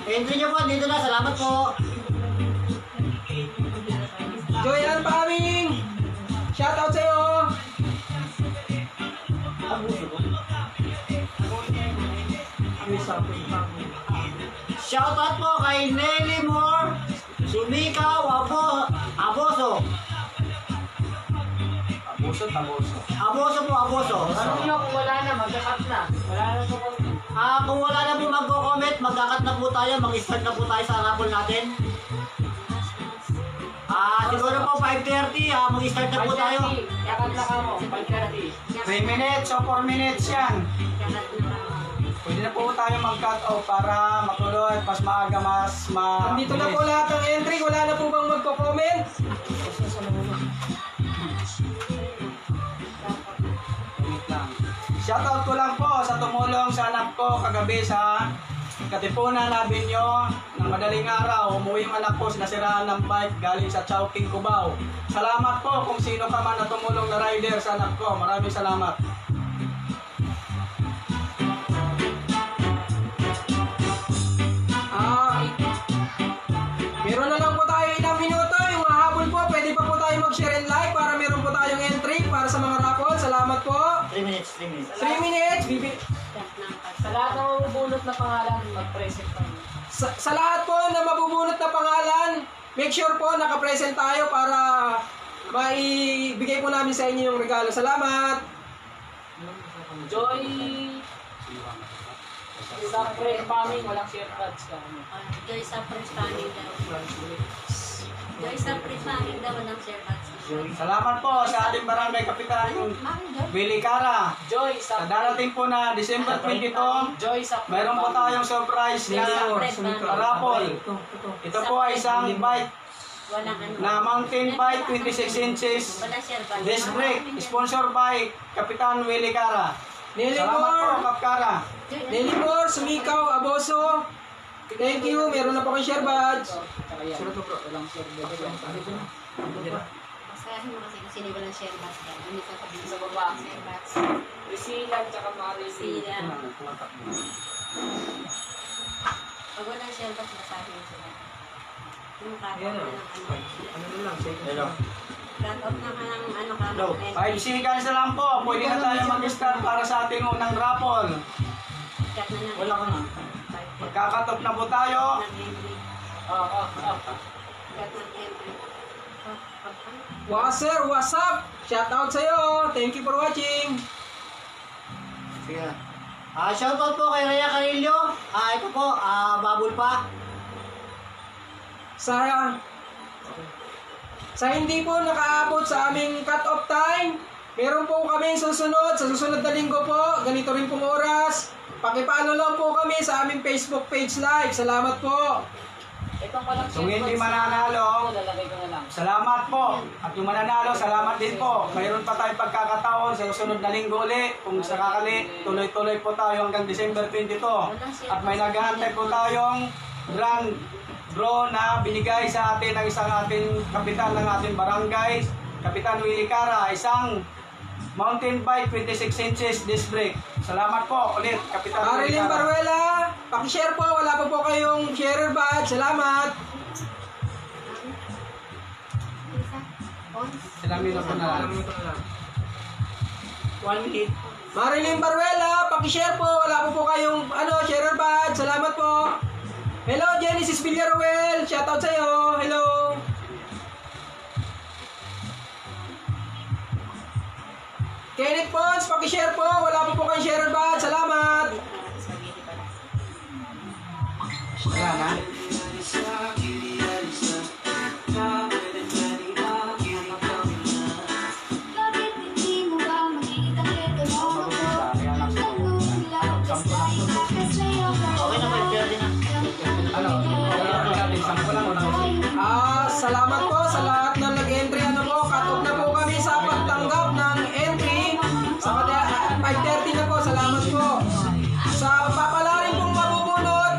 Entry nyo po, dito na. Salamat po. Joyan Paming. Shoutout sa'yo. Shoutout po kay Nelly Moore. Sumikaw Aboso. Taboso. Aboso po, Aboso. Ano nyo kung wala na, magkakat na. Wala na po Kung wala na po magko-comment, magkakat na po tayo, mag-start na po tayo sa raffle natin. Siguro po 5:30, mag-start na po tayo. Yakat lang ka mo, 5:30. 3 minutes o 4 minutes yan. Pwede na po tayo mag-cut off para matuloy at mas maaga, mas Andito na po lahat ng entry. Wala na po bang magko-comment? Shoutout ko lang po sa tumulong sa anak ko kagabi sa Katipunan Avenue ng madaling araw. Umuwi yung anak ko, sinasiraan ng bike galing sa Chowking, Cubao. Salamat po kung sino ka man na tumulong na rider sa anak ko. Maraming salamat. Meron na lang po tayo ilang minuto. Yung hahabol po, pwede pa po tayo mag-share and like para meron po tayong entry para sa mga raffle. Salamat po. 3 minutes, 3 minutes. 3 minutes. Sa lahat ng mabubunot na pangalan, mag-present tayo. Sa lahat po na mabubunot na pangalan, make sure po naka-present tayo para maibigay po namin sa inyo yung regalo. Salamat. Joy sa pre-farming, walang share cards ka. Joy sa pre-farming daw. Joy sa pre-farming daw ng share box. Salamat po sa ating barangay kapitan, Willie Cara. Joy Sa sa darating po na December 22, Joy sa mayroon po tayong surprise na raffle. Ito po ay isang bike Walang ano. na mountain bike 26 inches Walang share box. disc brake, sponsor by Kapitan Willie Cara. Nelly Salamat po, Moore. Kap Cara. Nelly Moore, Sumikaw, Aboso. Thank you. Meron na po kayong share badge. walang share Basahin mo kasi kung sino walang share box. Ano sa sabihin sa baba. share box. Resilan, tsaka Marisi. Sila. Pag walang share box, basahin mo sila. Yung cut off na ng Hello. cut off na ka ng ano ka. No. 5 seconds na lang po. Pwede na tayo mag-start para sa ating unang raffle. Cut na ng Wala ka na. Magkakatop na po tayo. ng entry. Cut ng entry. Wasser, what's up? Shout out sa'yo. Thank you for watching. Sige na. Shoutout po kay Rhea Carillo. Ito po, babol pa. Sa hindi po nakaabot sa aming cut-off time, meron po kami susunod, sa susunod na linggo po, ganito rin pong oras. Pakipalo lang po kami sa aming Facebook page live. Salamat po. Itong walang Kung hindi mananalo, lalagay ko na lang. salamat po. At yung mananalo, salamat din po. Mayroon pa tayong pagkakataon sa susunod na linggo ulit. Kung sakakali, tuloy-tuloy po tayo hanggang December 22. At may naghahantay po tayong grand draw na binigay sa atin ng isang ating kapitan ng ating barangay, Kapitan Willie Cara, isang mountain bike 26 inches disc brake. Salamat po ulit, Kapitan Willie Marilyn Cara. Baruela, pakishare po. Wala pa po kayong sharer badge. Salamat. Ilang minuto na lang. 1 minute. Marilyn Baruela, pakishare po. Wala po kayong sharer badge. Salamat po. Hello, Genesis Villaruel. Shoutout sa'yo. Hello. Kenneth Pons, pakishare po. Wala po kayong sharer badge. Salamat. Wala na. Bakit hindi mo ba makikita ito mo ako? Tanong lang kasi sa'yo Okay na, 5:30 na. Ano? Sampo lang o lang. Salamat po sa lahat ng nag-entry. Cut-off na po kami sa pagtanggap ng entry. Sa 5:30 na po. Salamat po. Sa papalarin pong mabubunot.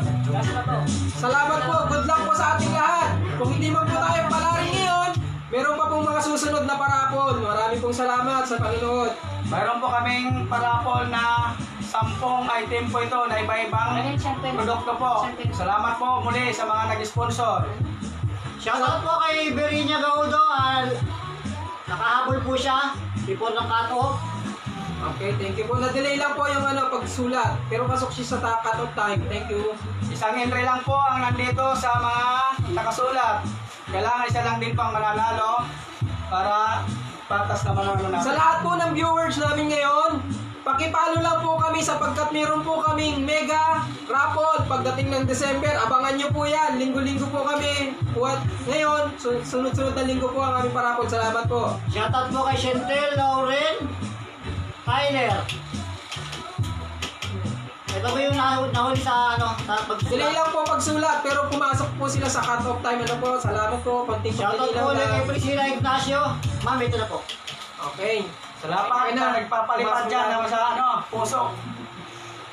Salamat po. Good luck po sa ating lahat. Kung hindi man po tayo palarin ngayon, meron pa pong mga susunod na parapol. Maraming pong salamat sa panonood. Mayroon po kaming parapol na 10 item po ito na iba-ibang produkto po. Salamat po muli sa mga nag-sponsor. Shoutout po kay Berinia Gaudo. Nakahabol po siya before ng cut-off. Okay, thank you po. Na-delay lang po yung pagsulat. Pero pasok siya sa cut-off time. Thank you. Isang entry lang po ang nandito sa mga nakasulat. Kailangan isa lang din pang mananalo para patas naman ang Sa natin. lahat po ng viewers namin ngayon, Pakipalo lang po kami sapagkat meron po kaming mega raffle pagdating ng December. Abangan nyo po yan. Linggo-linggo po kami. At ngayon, sunod-sunod na linggo po ang aming paraffle. Salamat po. Shoutout po kay Chantel, Lauren, Tyler. Ito po yung nahuli sa sa Delay lang po pagsulat pero pumasok po sila sa cut-off time. Ano po? Salamat po. Konting Shoutout pagdililaw po ulit kay lang. Priscilla Ignacio. Ma'am, ito na po. Okay. Salamat na nagpapalipad dyan naman sa puso.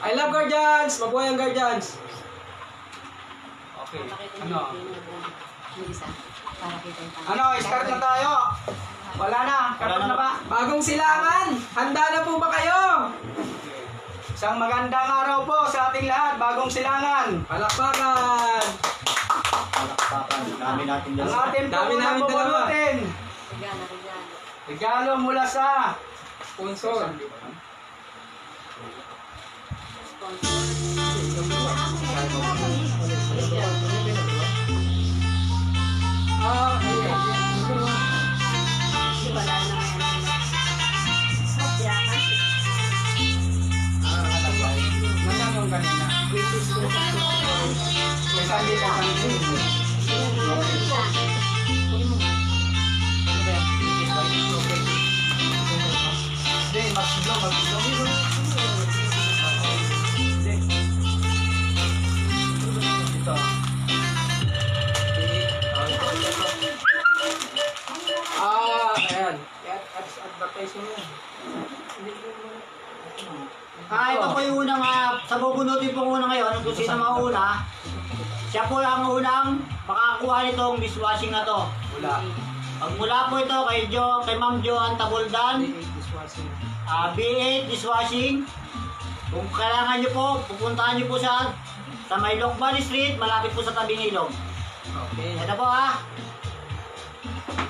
I love Guardians! Mabuhay ang Guardians! Okay. Pakita Ano? yung isa. Para kita yung Ano, start na tayo. Wala na. Kapag na ba? Bagong silangan! Handa na po ba kayo? Isang magandang araw po sa ating lahat. Bagong silangan. Palakpakan! Palakpakan. Dami natin Ang dalawa. ating Dami po namin nabubunutin. regalo. Regalo mula sa Sponsor. Wala na ngayon. Nasaan yung kanina? Kaya hindi ka Hindi, mag-blow. Ito. Ayan. Advertising yan. Ito po yung unang, sa bubunutin po muna ngayon, kung sino mauna, siya po ang unang makakuha nitong dishwashing na to. Wala. Pag mula po ito kay Ma'am Joan Tabuldan, B8 dishwashing. Kung kailangan nyo po, pupuntahan nyo po sa may Lokban Street, malapit po sa tabing ilog. Okay. Ito po ha.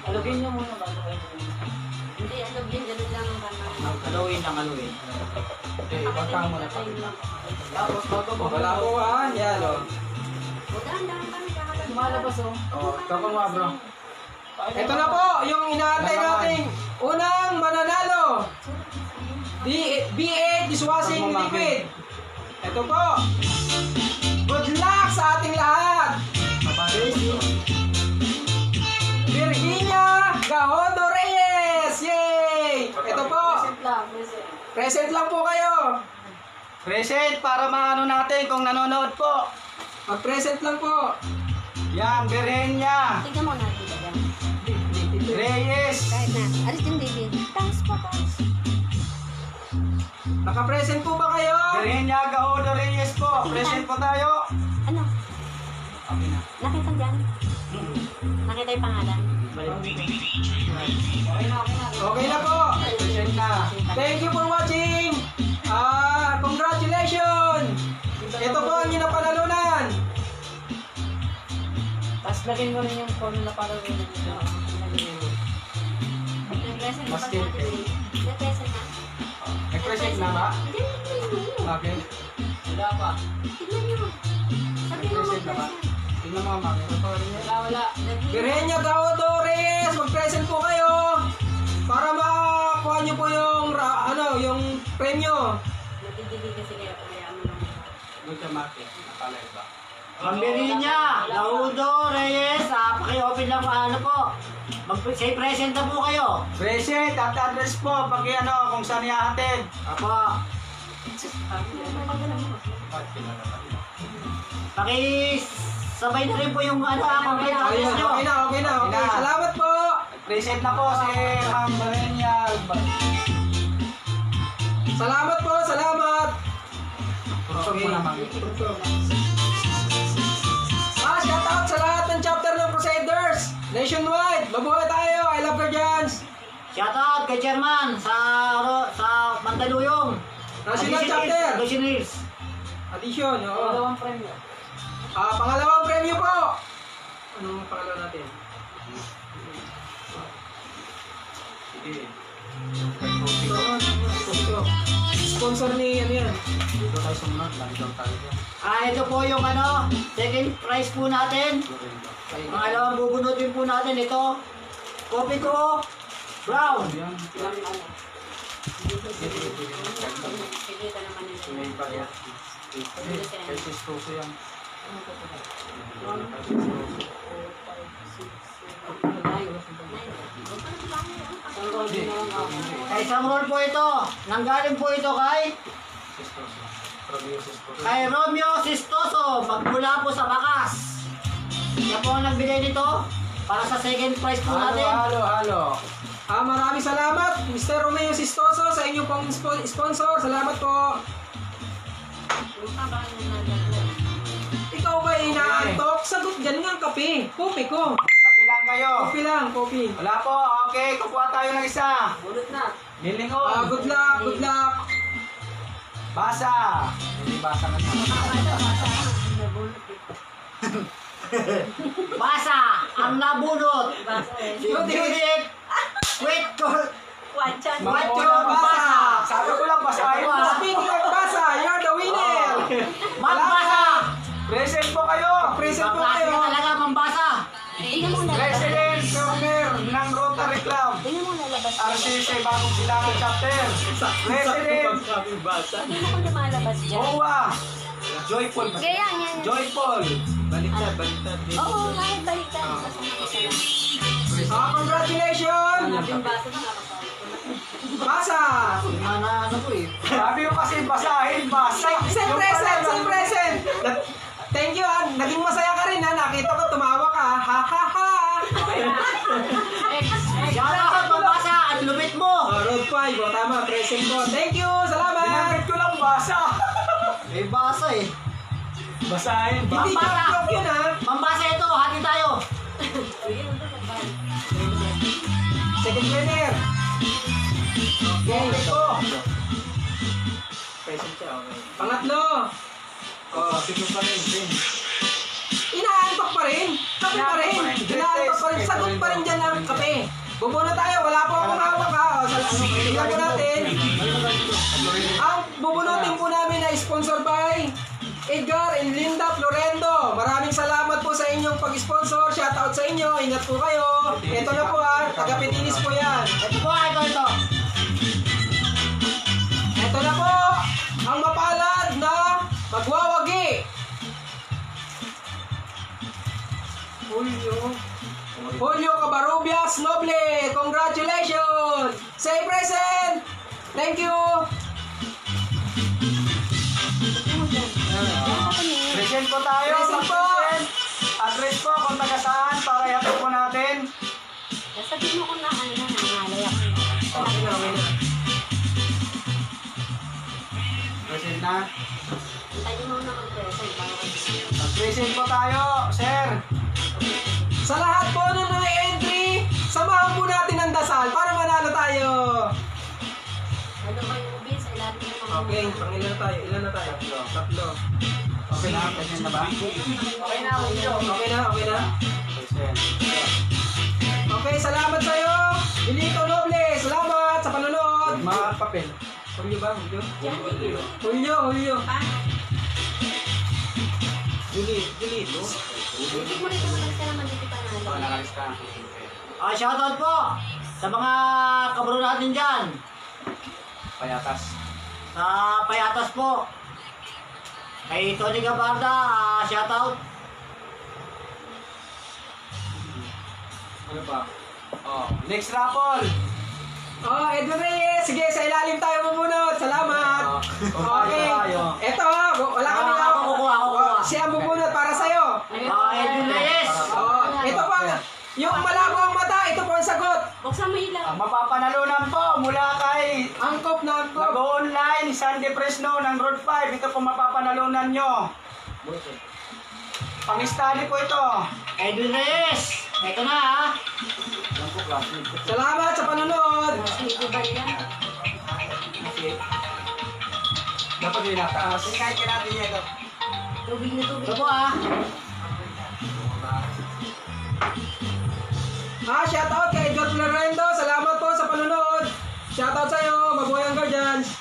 Alugin niyo muna bago kayo. Hindi, ano din, ganun lang ang kanang. Haluin lang, haluin. Okay, baka mo na. Tapos bago po. Wala po ha. Yan o. Dahan-dahan kami kakalag. Lumalabas oh. Oh, kako mo bro. Ito na po yung inaantay nating unang mananalo. B8 dishwashing liquid. Ito po. Good luck sa ating lahat. Virginia Gahondo Reyes. Yay! Ito po. Present lang po kayo. Present para maano natin kung nanonood po. Mag-present lang po. Yan, Virginia Tignan mo na dito yan. Reyes. Kahit na. Alis yung baby. Thanks po, thanks. Naka-present po ba kayo? Virginia Gahondo Reyes po. Present po tayo. Ano? Okay na. Nakita dyan? Nakita yung pangalan? Okay na po. Present na. Thank you for watching. Congratulations. Ito po ang napanalunan. Tapos lagyan mo rin yung phone na para rin dito. Nag-present Mas ba din. Nag-present na? Nag-present na ba? Hindi, tignan mo. Okay. Wala pa. Tignan nyo. Sabi mo Nag-present na ba? mag-present. Tingnan mo mami. Wala. Virginia Gahondo Reyes, mag-present po kayo para makakuha nyo po yung yung premyo. Nagdidilig kasi kayo. Kaya mo lang. Good to market. Nakalay ba? Ma'am Virginia, Laudo Reyes, paki-open lang ano po. Say present na po kayo. Present at address po. Pag kung saan ihahatid. Apo. Sabay na rin po yung complete Ayun, address nyo. okay na. Okay. Salamat po. Present na po si Ma'am Virginia. Salamat po. Salamat. Turusog mo na mami. Shout out sa lahat ng chapter ng Crusaders nationwide. Mabuhay tayo. I love Guardians. Shoutout kay Chairman sa Mandaluyong. National chapter. Additionals. Addition. Oo. Dalawang premyo. Pangalawang premyo po. Anong pangalawa natin? Sige. Sponsor ni ano yan? Dito tayo sumunod. Lagi daw tayo dyan. Ito po yung second prize po natin. Pangalawang bubunutin po natin ito. Coffee ko brown. Yan. Sige ka naman yun. May pa yan. Kay Sistoso yan. Kay isang roll po ito. Nanggaling po ito kay Sistoso. Romeo Sistoso. kay Romeo Sistoso. Magmula po sa Bakas. Yan po ang nagbigay nito para sa second prize po natin. Halo. Maraming salamat, Mr. Romeo Sistoso, sa inyong pong sponsor. Salamat po. Ikaw ba inaantok? Sagot dyan nga ang kape. Kopi ko. Kapi lang kayo. Kopi lang, kopi. Wala po. Okay, kukuha tayo ng isa. Bulot na. Nilingon. Good luck, good luck. Basa. Hindi basa na Basa ang nabunot. Basa eh. Judith. Wait ko. Watchan. Macho Basa. Sabi ko lang basahin mo. Speaking of Basa, you're the winner. Magbasa. Present po kayo. Present po Kaklase kayo. ka talaga, mambasa. President Governor ng Rotary Club. Tingnan mo nalabas. RCC Bagong Silangan Chapter. President Hindi mo ko lumalabas dyan. OWA. Joyful. Kaya yan. Joyful. Baliktad. Oo, kahit baliktad. Congratulations. Yung basa na nakapalo. Basa. Ano po eh. Sabi ko kasi basahin, basa. Say present, say present. Thank you, naging masaya ka rin, ha. Nakita ko tumawa ka. Ha ha ha. Shoutout, mambasa. Ang lumit mo. Road 5, tama, present po. Thank you, salamat. Binanggit ko lang basa. May basa eh. Basahin, Hindi Basa. joke yun, ha. Mambasa ito. Hati tayo. Second winner. Okay ko. Present siya, okay. Pangatlo. Sino pa rin? Inaantok pa rin. Kape pa rin. Inaantok pa rin. Sagot pa rin dyan ang kape. Bubuna tayo. Wala po akong hawak, ha. Tingnan po natin. Ang bubunutin po namin ay sponsor by Edgar and Linda Florendo. Maraming salamat po sa inyong pag-sponsor. Shoutout sa inyo. Ingat po kayo. Ito na po, ha. Taga-Pitinis po yan. Ito po, ito. Ito na po ang mapalad na magwawagi. Julio Cabarubias Noble. Congratulations. Say present. Thank you. Present po tayo. Present po. Address po kung taga saan para i-upload po natin. Sabihin mo kung na ano na nangalay ako. Okay na. Present na. Tayo mo na mag-present. Present po tayo, sir. Sa lahat po ng mga entry, samahan po natin ang dasal para manalo tayo. Ano ba yung ubin sa ilalim ng mga Okay, pangilan na tayo. Ilan na tayo? Tatlo. Okay na, present na ba? Okay na, okay na. Present. Okay, salamat sa'yo. Bilito Noble, salamat sa panonood. Mga papel. Julio ba? Julio? Julio. Julito? Hindi mo rin tumatag ka naman dito pa na. Nakalis ka. Shoutout po sa mga kabro natin dyan. Payatas. Sa Payatas po. Kay Tony Gabarda, shoutout. Ano pa? Next raffle. Edwin Reyes. Sige, sa ilalim tayo bubunot. Salamat. Okay. Ito, wala kami na. Kukuha. Siya ang bubunot para sa'yo. Edwin Reyes. Ito po, yung malabo ang mata, ito po ang sagot. Buksan mo ilaw. Mapapanalunan po mula kay Angkop na angkop. Nag-online Sandy Fresno ng Road 5. Ito po mapapanalunan nyo. Pang-study po ito. Edwin Reyes. Ito na ha. Salamat sa panonood. Hindi ba yan? Dapat yung nataas. Kahit natin niya ito. Tubig na tubig. Ito po ha. Shoutout kay Edgar Florendo. Salamat po sa panonood. Shoutout sa'yo. Mabuhay ang Guardians.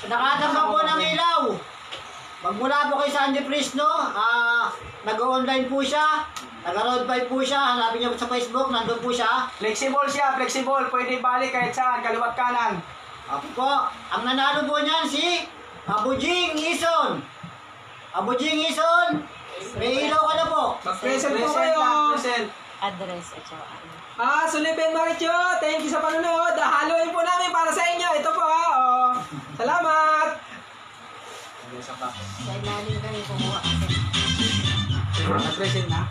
Nakadama po ng ilaw. Magmula po kay Sandy Fresno, nag-online po siya. Nag-road bike po siya. Hanapin niyo po sa Facebook. Nandun po siya. Flexible siya, flexible. Pwede balik kahit saan, kaliwat kanan. Ako po, ang nanalo po niyan si Abujing Ison. Abujing Ison, may ilaw ka na po. Mag-present po kayo. Present. Address at saka ano. Sulipen Maricho, thank you sa panonood. Haluin po namin para sa inyo. Ito po ha. Oh. Salamat. Isa pa. Sa ilalim kami kumuha kasi. Nag-present na?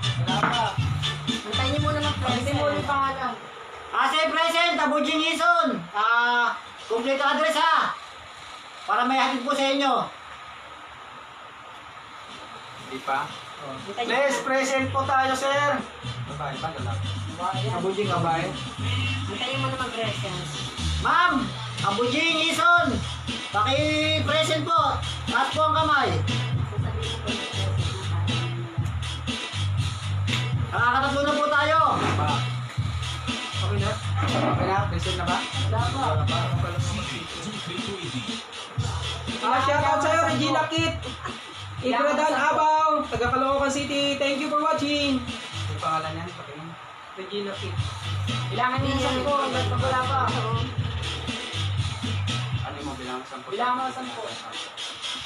Antayin niyo muna mag-present. Antayin mo yung pangalan. Kasi present, Abujing Ison. Complete address ha. Para may hatid po sa inyo. Hindi pa. Antayin niyo Please, muna. present po tayo, sir. Babae ba? Lalaki. Abujing babae. Antayin mo na mag-present. Ma'am, Abujing Ison. Paki-present po. Taas po ang kamay. Sasabihin ko yung present na tayo. Nakakatatlo na po tayo. Pa. Okay na. Okay na? Present na ba? Wala pa. Shoutout sa'yo, Regina Kit. Ibradan Abaw, taga Caloocan City. Thank you for watching. Yung pangalan yan? Pakinggan. Regina Kit. Bilangan niyo yung 10 hanggang pag wala pa. Ano mo bilang 10? Bilangan mo 10.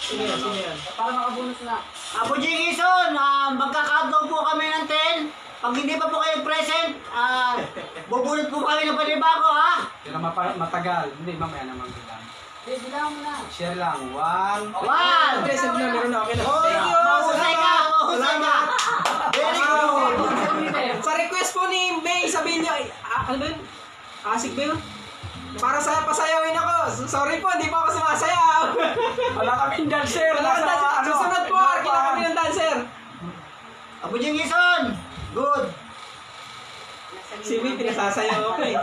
Sino yan? Sino yan? Para makabunot na. Abujing Ison, magka-countdown po kami ng 10. Pag hindi pa po kayo present, bubulot po kami ng panibago ha. Pero matagal. Hindi, mamaya naman bilang. Bilangan mo na. Share lang. 1. One! Present na, meron na. Okay na. Oh, Thank you. mahusay ka! Salamat. Mahusay ka! Very good! Sa request po ni May, sabihin niya, ano ba yun? Asik ba yun? Para sa pasayawin ako. Sorry po, hindi po ako sumasayaw. Wala kaming dancer. Wala kang dancer. Susunod po, kailangan kami ng dancer. Abujing Ison! Good! Si May, pinasasayaw ako eh.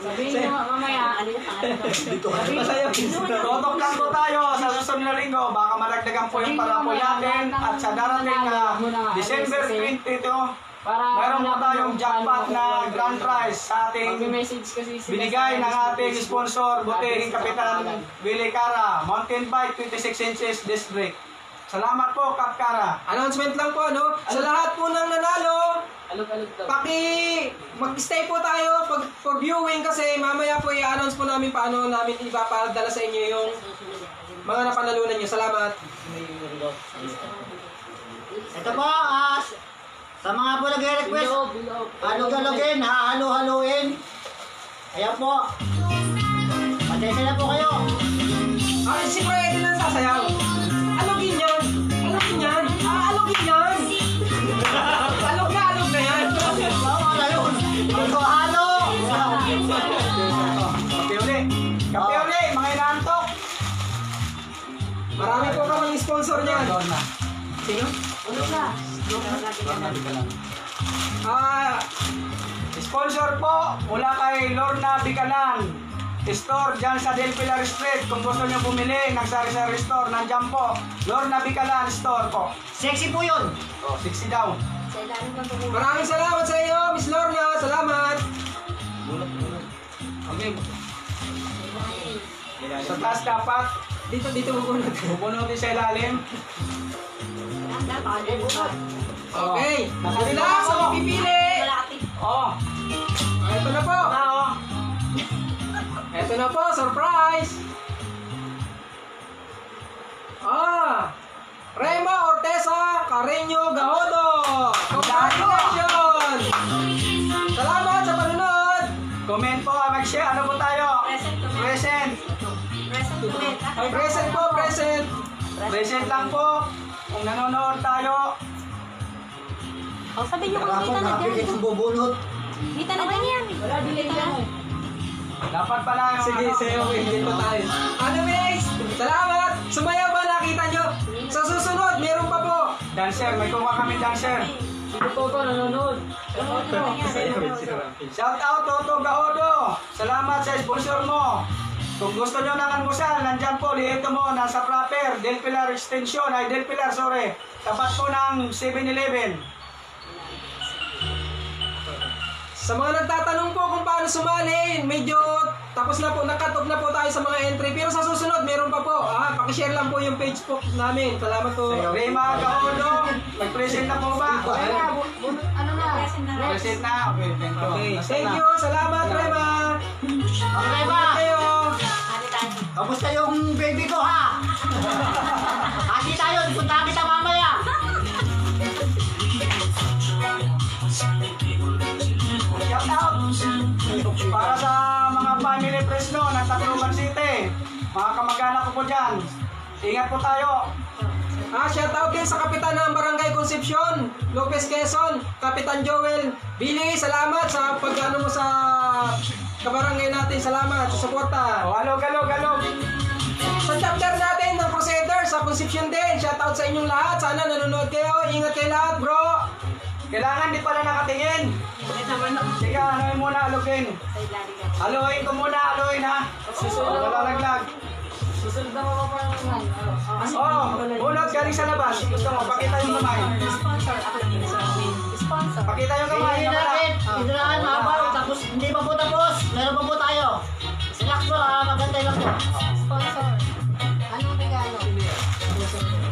Sabihin mo mamaya. Ano yung pangalan? Pasayaw. Totok lang po tayo sa susunod na linggo. Baka madagdagan po yung parapol natin. At sa darating na December 22, meron po tayong jackpot na grand prize sa ating Mag-message kasi sila binigay sa ng ating Facebook. sponsor, Butihing Kapitan Willie Cara, mountain bike 26 inches disc brake. Salamat po, Kap Cara. Announcement lang po, no? Sa lahat po ng nanalo, Alog-alog daw. mag-stay po tayo for viewing kasi mamaya po i-announce po namin paano namin ipapadala sa inyo yung mga napanalunan nyo. Salamat. Ito po, sa mga po nag-request, Bilog. halog-halogin, hahalo-haloin. Ayan po. Pasensya na po kayo. Ay, si Freddy lang sasayaw. Alogin yan. Alogin yan. Alogin yan. Alog na yan. Bawal na yun. Halo-halo. Kape uli. Kape uli, mga inaantok. Marami po kaming sponsor niyan. Lorna. Sino? Lorna, di ka lang. Sponsor po mula kay Lorna Bicanan. Store dyan sa Del Pilar Street. Kung gusto nyo bumili ng sari-sari store, nandyan po. Lorna Bicanan Store po. Sexy po yun. 60 down. Sa ilalim lang kumuha. Maraming salamat sa iyo, Miss Lorna. Salamat. Okay. Sa taas dapat, Dito muna. bubunutin sa ilalim. Okay. Relax, ako pipili. Oh. Ito na po. Ito na po, surprise. Rema Ortesa Carreño Gahodo. Congratulations. Salamat sa panunod. Comment po, mag-share. Ano po tayo? Present. Present po, present. Present lang po. Kung nanonood tayo. O, sabi niyo kung kita na dyan. Napikit yung bubunot. Kita na dyan yan. Wala delay yan. Dapat pala yung Sige, sayo, hindi pa tayo. Anyways, salamat. Sumayaw ba nakita nyo? Sa susunod, meron pa po. Dancer, may kuha kami dancer. Sige po ko, nanonood. Shout out Toto Gahodo. Salamat sa sponsor mo. Kung gusto nyo ng almusal, nandyan po, liito mo, nasa proper, Del Pilar Extension, ay Del Pilar, sorry. Tapat po ng 7-Eleven. Sa mga nagtatanong po kung paano sumali, medyo tapos na po, nakat off na po tayo sa mga entry. Pero sa susunod, meron pa po. Pakishare lang po yung page po namin. Salamat po. Rema Gahodo, mag-present na po ba? Ano na? Present na? Okay, thank you. Okay, thank you. Salamat, Rema. Okay ba? Thank you. Kamusta yung baby ko ha? Hati tayo, punta kita mamaya. Shout out! Para sa mga family Fresno ng Tacloban City. Mga kamag-anak ko po dyan. Ingat po tayo. Shoutout din sa Kapitan ng Barangay Concepcion, Lopez Quezon, Kapitan Joel. Billy, salamat sa pag-ano mo sa kabarangay natin. Salamat sa suporta. Alog. Sa chapter natin ng Crusader sa Concepcion din, shoutout sa inyong lahat. Sana nanonood kayo. Ingat kayo lahat, bro. Kailangan di pala nakatingin. Sige, anuin muna, alugin. Aluin ko muna, aluin ha. Malalaglag. Susunod na ako pa naman. Bunot galing sa labas. Gusto mo, pakita yung kamay. Sponsor ako din sa sponsor. Pakita yung kamay. Hindi natin. Hidrangan mabaw. Tapos hindi pa po tapos. Meron pa po tayo. Relax po ha. Maganda lang po. Sponsor. Anong regalo?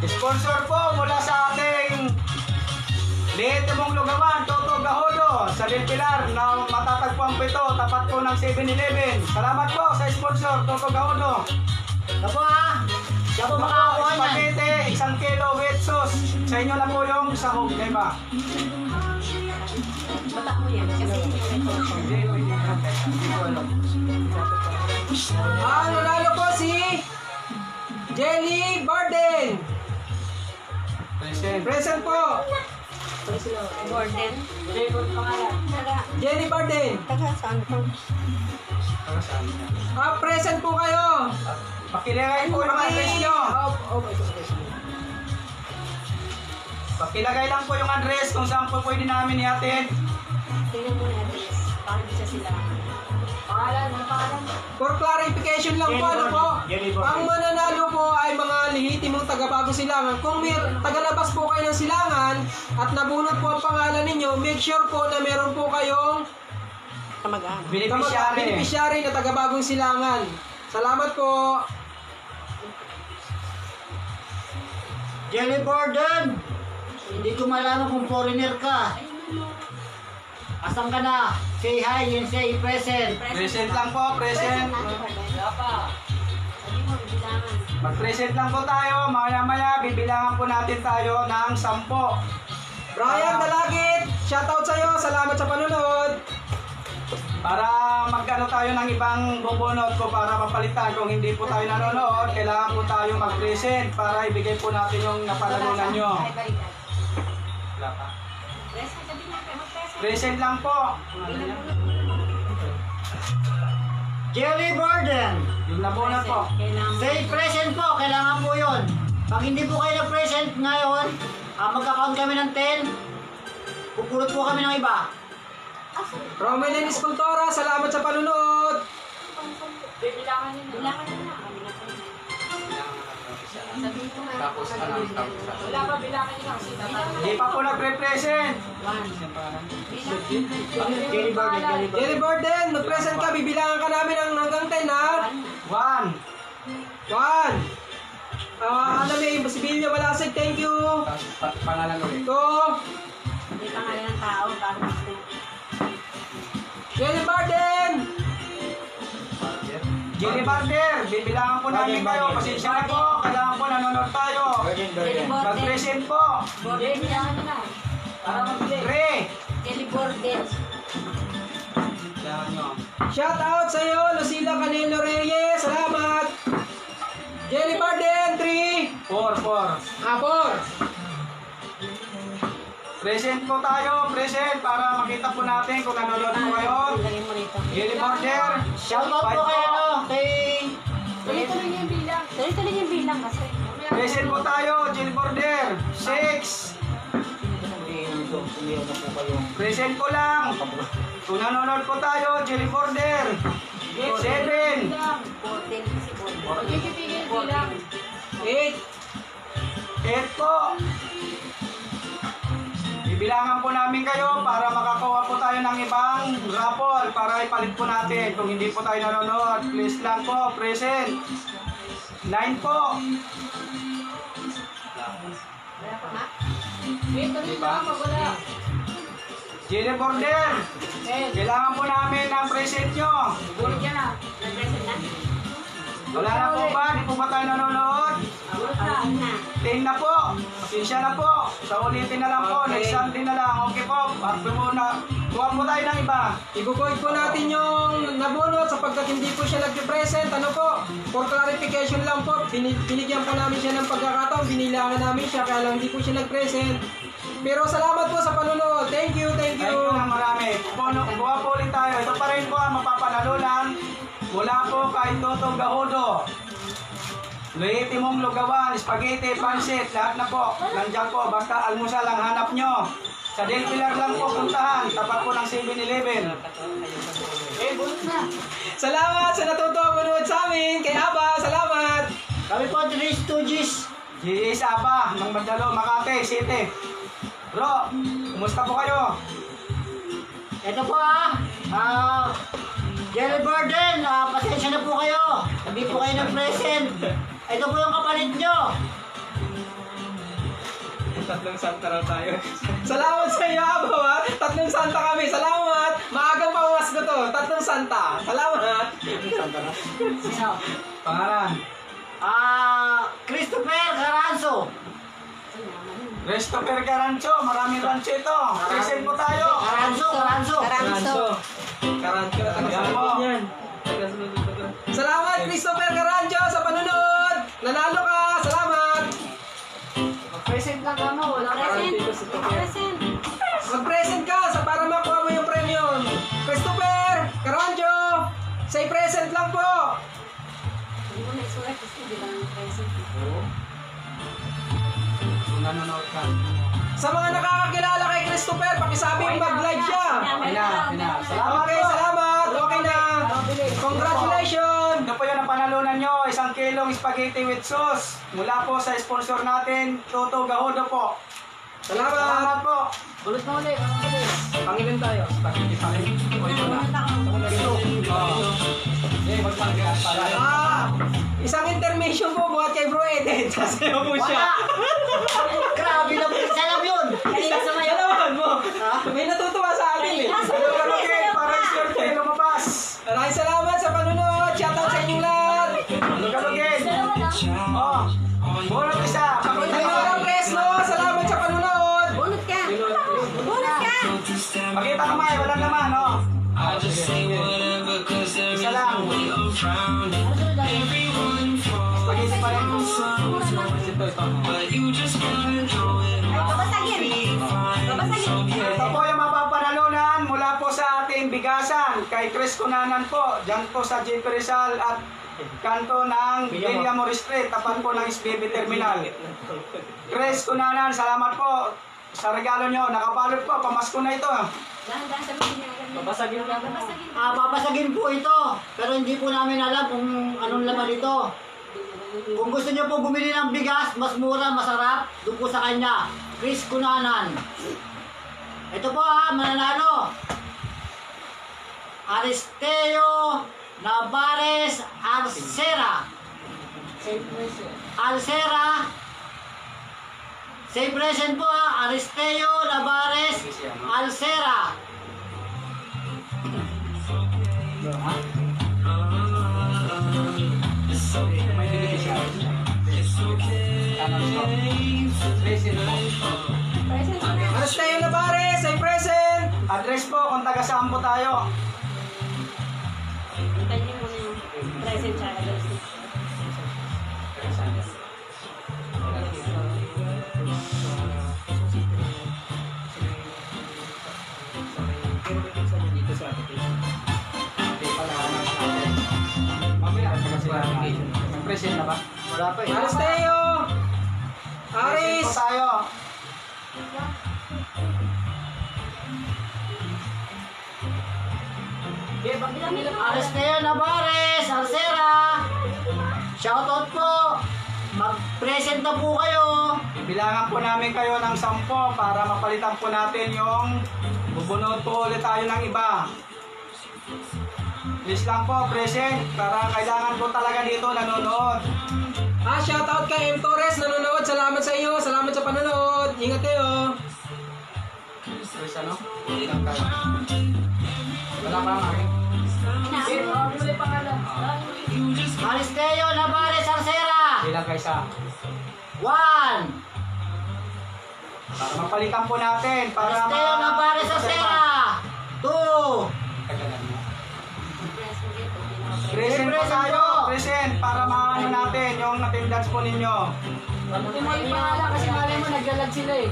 Sponsor po mula sa ating Lihit mong lugawan, Toto Gahodo, sa Del Pilar na matatagpuan po ito, tapat po ng 7-Eleven. Salamat po sa sponsor, Toto Gahodo. Ako ha. Siya po makakakuha niyan. Spaghetti, 1 kilo with sauce. Sa inyo na po yung sahog, di ba? Batak mo yan kasi Hindi ko alam. Nanalo po si Jelly Barden. Present po. Gordon. Jelly Barden. Taga saan po? Present po kayo. Pakilagay po yung address nyo. Pakilagay lang po yung address kung saan po pwede namin ihatid. Tingnan mo yung address. Bakit di siya sila? Pangalan. For clarification lang po, ano po, ang mananalo po ay mga lehitimong taga-Bagong Silangan. Kung may tagalabas po kayo ng silangan at nabunot po ang pangalan ninyo, make sure po na meron po kayong beneficiary na taga-Bagong Silangan. Salamat po. Jelly Borden. Hindi ko malaman kung foreigner ka. Asan ka na? Say hi, yun say present. Present lang po, present. Mag-present lang po tayo. Maya-maya, bibilangan po natin tayo ng 10. Brian Dalagit, shoutout sa'yo. Salamat sa panunod. Para magkano tayo ng ibang bubunot ko para mapalitan. Kung hindi po tayo nanonood, kailangan po tayo mag-present para ibigay po natin yung napalalunan nyo. Wala pa. Present lang po. Jelly Borden. Yung nabunot po. Say present po. Kailangan po yun. Pag hindi po kayo na-present ngayon, magka-count kami ng 10. Pupulot po kami ng iba. Romelyn Escultora, salamat sa panunod. Bilangan nyo na. Tapos Wala pa bilangan nyo na. hindi pa po nagre-present. Jelly Borden. Jelly Borden, mag-present ka. Bibilangan ka namin hanggang 10 ha. 1. 1. Ano may Sibilya Balasig, thank you. Pangalan ulit. 2. May pangalan ng tao. Jelly Barden! Jenny Barder, bibilangan po namin kayo. Pasensya na po. Kailangan po nanonood tayo. Mag-present po. Gordon, bilangan nyo na. Para mag-play. 3. Jelly Gordon. Bilangan nyo. Shout out sa iyo, Lucila Canelo Reyes. Salamat. Jelly Barden, 3. 4. 4. Present po tayo. Present para makita po natin kung nanonood po kayo. Lagyan mo rito. Jenny Barder. Shoutout po kayo no, kay... Tuloy-tuloy niyo yung bilang. Tuloy-tuloy niyo yung bilang kasi. Present po tayo. Jenny Barder. 6. Present po lang. Kung nanonood po tayo, Jenny Barder. 7. 14 kasi 14. Pagkikipigil yung bilang. 8. 8 po. Bibilangan po namin kayo para makakuha po tayo ng ibang raffle para ipalit po natin. Kung hindi po tayo nanonood, please lang po, present. 9 po. Wala pa nga. Wait, tuloy lang. Wala. Jenny Border, kailangan po namin ng present nyo. Bulit yan ah. Nag-present na. Wala na po ba? Di po ba tayo nanonood? Tingin na po. Pasensya na po. Sa ulitin na lang po. Next Sunday na lang. Okay po. At kuha po tayo ng iba. Ibubuhay po natin yung nabunot sapagkat hindi po siya nag-present. Ano po? For clarification lang po, binigyan po namin siya ng pagkakataon, binilangan namin siya, kaya lang hindi po siya nag-present. Pero salamat po sa panonood. Thank you, thank Thank you. you ng marami. Buha po ulit tayo. Ito pa rin po ang mapapanalunan mula po kay Totong Gahudo. Luiti mong lugawan, spaghetti, pansit, lahat na po. Nandiyan po, basta almusal lang hanap nyo. Sa Del Pilar lang po puntahan, tapat po ng 7-Eleven. Salamat sa natutuwa manood sa amin. Kay Aba, salamat. Kami po, Dres Stooges. GS Aba, ng Magdalo, Makati City. Bro, kumusta po kayo? Ito po Jelly Burden, pasensya na po kayo. Hindi po kayo nag-present. Ito po yung kapalit nyo. Tatlong Santa raw tayo. Salamat sa iyo, Aba. Ha? Tatlong Santa kami. Salamat. Maagang pawas ko to. Tatlong Santa. Salamat. Pangalan? Christopher Caranzo. Christopher Garancho, maraming rancho ito. Present po tayo. Caranzo. Karancho. Yan po. Yan. Salamat, Christopher Carancho, sa panunod. Nanalo ka. Salamat. Present lang ka mo. Wala present. Mag-present ka para makuha mo yung premium. Christopher Carancho, say present lang po. Hindi mo na-isulat kasi hindi lang present. Nanonood ka. Sa mga nakakakilala kay Christopher, pakisabing mag-live siya. Salamat Okay, po. salamat. Okay na. Congratulations. Ito po yung napanalunan nyo, 1 kilong spaghetti with sauce. Mula po sa sponsor natin, Toto Gahudo po. Salamat. Salamat po. Ulit na ulit. Pangilan tayo. Spaghetti pa rin. Ito na. Isang intermission po buhat kay Bro Eden. Sasayaw po siya. Grabe na po. Salam yun. Salamat mo. May natutuwa sa akin eh. Okay, para i-share lumabas. Maraming salamat sa panunod. Shoutout sa inyong lahat. Lugalugin. Oh, bunot isa. Pakita mo. Maraming Resno. Salamat sa panunod. Bunot ka. Bunot ka. Pakita kamay, walang laman, oh. Isa lang. Spaghetti pa rin. Ito po yung mapapanalunan mula po sa ating bigasan kay Chris Cunanan po. Diyan po sa J.P. Rizal at kanto ng William Morris Street, tapat po ng SBB Terminal. Chris Cunanan, salamat po sa regalo nyo. Nakabalot po, pamasko na ito. Dahan-dahan sabihin niya. Babasagin ka. Papasagin po ito. Pero hindi po namin alam kung anong laman ito. Kung gusto nyo po bumili ng bigas, mas mura, masarap, doon po sa kanya. Chris Cunanan. Ito po mananalo. Aristeo Navarez Arcera. Same present po Aristeo Navarez Alcera. Aristeo Navarez, ay present. Address po kung taga saan po tayo. Hintayin niyo muna yung present sa address. Present na ba? Wala pa eh. Aristeo. Aris. Present po tayo. Aristeo Navarez Arcera. Shoutout po. Mag-present na po kayo. Ibilangan po namin kayo ng 10 para mapalitan po natin yung bubunod po ulit tayo ng iba. Please lang po, present. Para kailangan po talaga dito nanonood. Shoutout kay M. Torres, nanonood. Salamat sa iyo. Salamat sa panonood. Ingat kayo. Please ano? Ilang kayo. Wala pa ang akin. Aristeo ilagay sa... 1. Para mapalitan po natin. Para Aristeo Navarez Acera. 2. Tagalan mo. Present dito, Present po Present tayo. po. Present. Para maano natin yung attendance po ninyo. Banggitin mo yung pangalan kasi malay mo naglalag sila eh.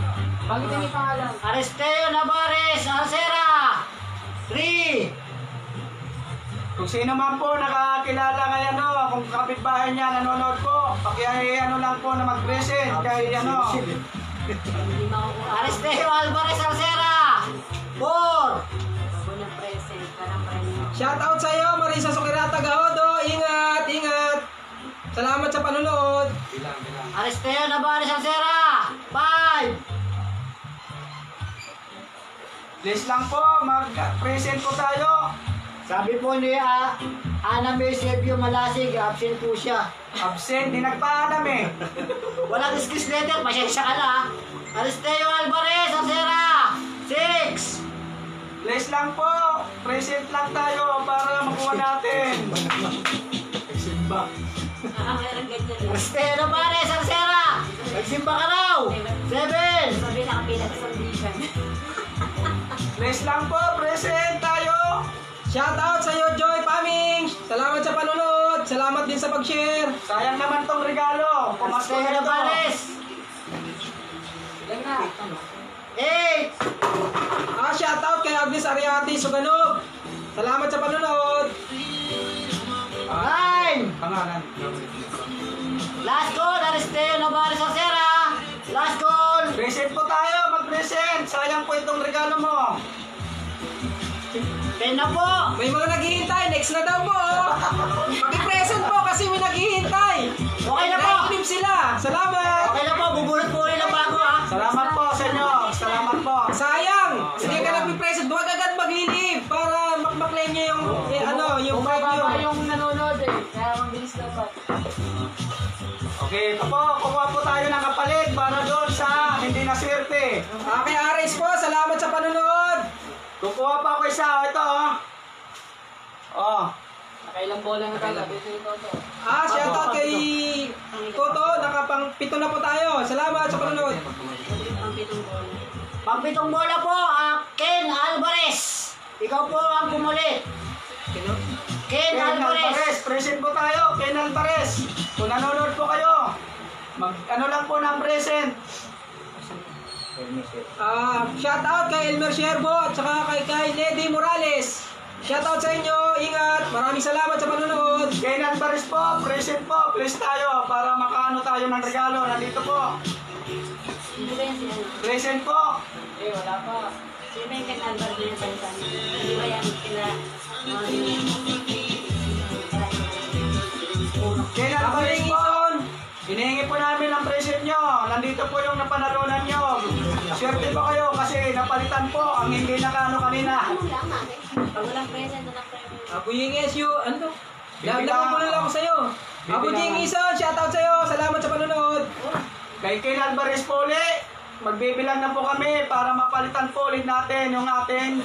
Banggitin mo yung pangalan. Aristeo Navarez Acera. 3. Kung sino man po nakakilala ngayon, kung kapitbahay niya nanonood po, ano lang po na mag-present kay ano. hindi makukuha. Aristeo Alvarez Acera. 4. Ako na present, parang premium. Shoutout sa iyo, Marisa Sukirata Gahodo. Ingat, ingat. Salamat sa panonood. Bilang. Aristeo Navarez Acera. 5. Please lang po, mag-present po tayo. Sabi po ni Ana May Silvio Malasig, absent po siya. Absent, di nagpaalam eh. Walang excuse letter, pasensya ka na. Aristeo Alvarez Acera. 6. Please lang po, present lang tayo para makuha natin. Simba. Meron ganyan. Aristeo Navarez Acera. Nagsimba ka raw. 7. Sabi nakapila sa sandigan. Please lang po, present tayo. Shoutout sa iyo, Joy Paming. Salamat sa panonood. Salamat din sa pag-share. Sayang naman tong regalo. Pumasko Aristeo na ito. Navarez. Yan na. 8. Shoutout kay Agnes Ariati Suganog. Salamat sa panonood. 9. Pangalan. Last call, Aristeo Navarez Acera. Last call. Present po tayo, mag-present. Sayang po itong regalo mo. 10 na po. May mga naghihintay. Next na daw po. Pag-present po kasi may naghihintay. Okay na po. Naiinip sila. Salamat. Okay na po, bubulot po ulit ng bago ha. Salamat po sa inyo. Salamat po. Sayang. Hindi ka nagpipresent. Huwag agad maglilip para makmaklaim niya yung, yung pride niyo. Bumababa yung nanonood eh. Kaya mabilis dapat. Okay, ito po. Kukuha po tayo ng kapalit para doon sa hindi na swerte. Kay Aris po. Salamat sa panonood. Kukuha pa ako isa. Ito oh. Nakailang bola na talaga. Dito yung toto. Shoutout kay Toto. Nakapang 7 na po tayo. Salamat sa panonood. Ang pitong bola. Pampitong bola po, Ken Alvarez. Ikaw po ang pumulit. Ken Ken Alvarez. Alvarez. Present po tayo. Ken Alvarez. Kung nanonood po kayo, ano lang po ng present. Shoutout kay Elmer Sherbo at saka kay Lady Morales. Shoutout sa inyo. Ingat. Maraming salamat sa panonood. Ken Alvarez po. Present po. Please tayo para makaano tayo ng regalo. Nandito po. Hindi ba yan si ano? Present po. Eh, wala pa. Sino ba yung Ken Alvarez na yung bansa? Hindi ba yan kila... Ken Alvarez po. Hinihingi po namin ang present nyo. Nandito po yung napanalunan nyo. Swerte po kayo kasi napalitan po ang hindi nakano kanina. Ano lang namin? Pag walang present, walang premium. Apo yung SU, ano? Bibilang. Dagdagan ko na lang ako sa'yo. Apo yung Ison, shoutout sa'yo. Salamat sa panonood. Kay Ken Alvarez po ulit. Magbibilang na po kami para mapalitan po ulit natin yung ating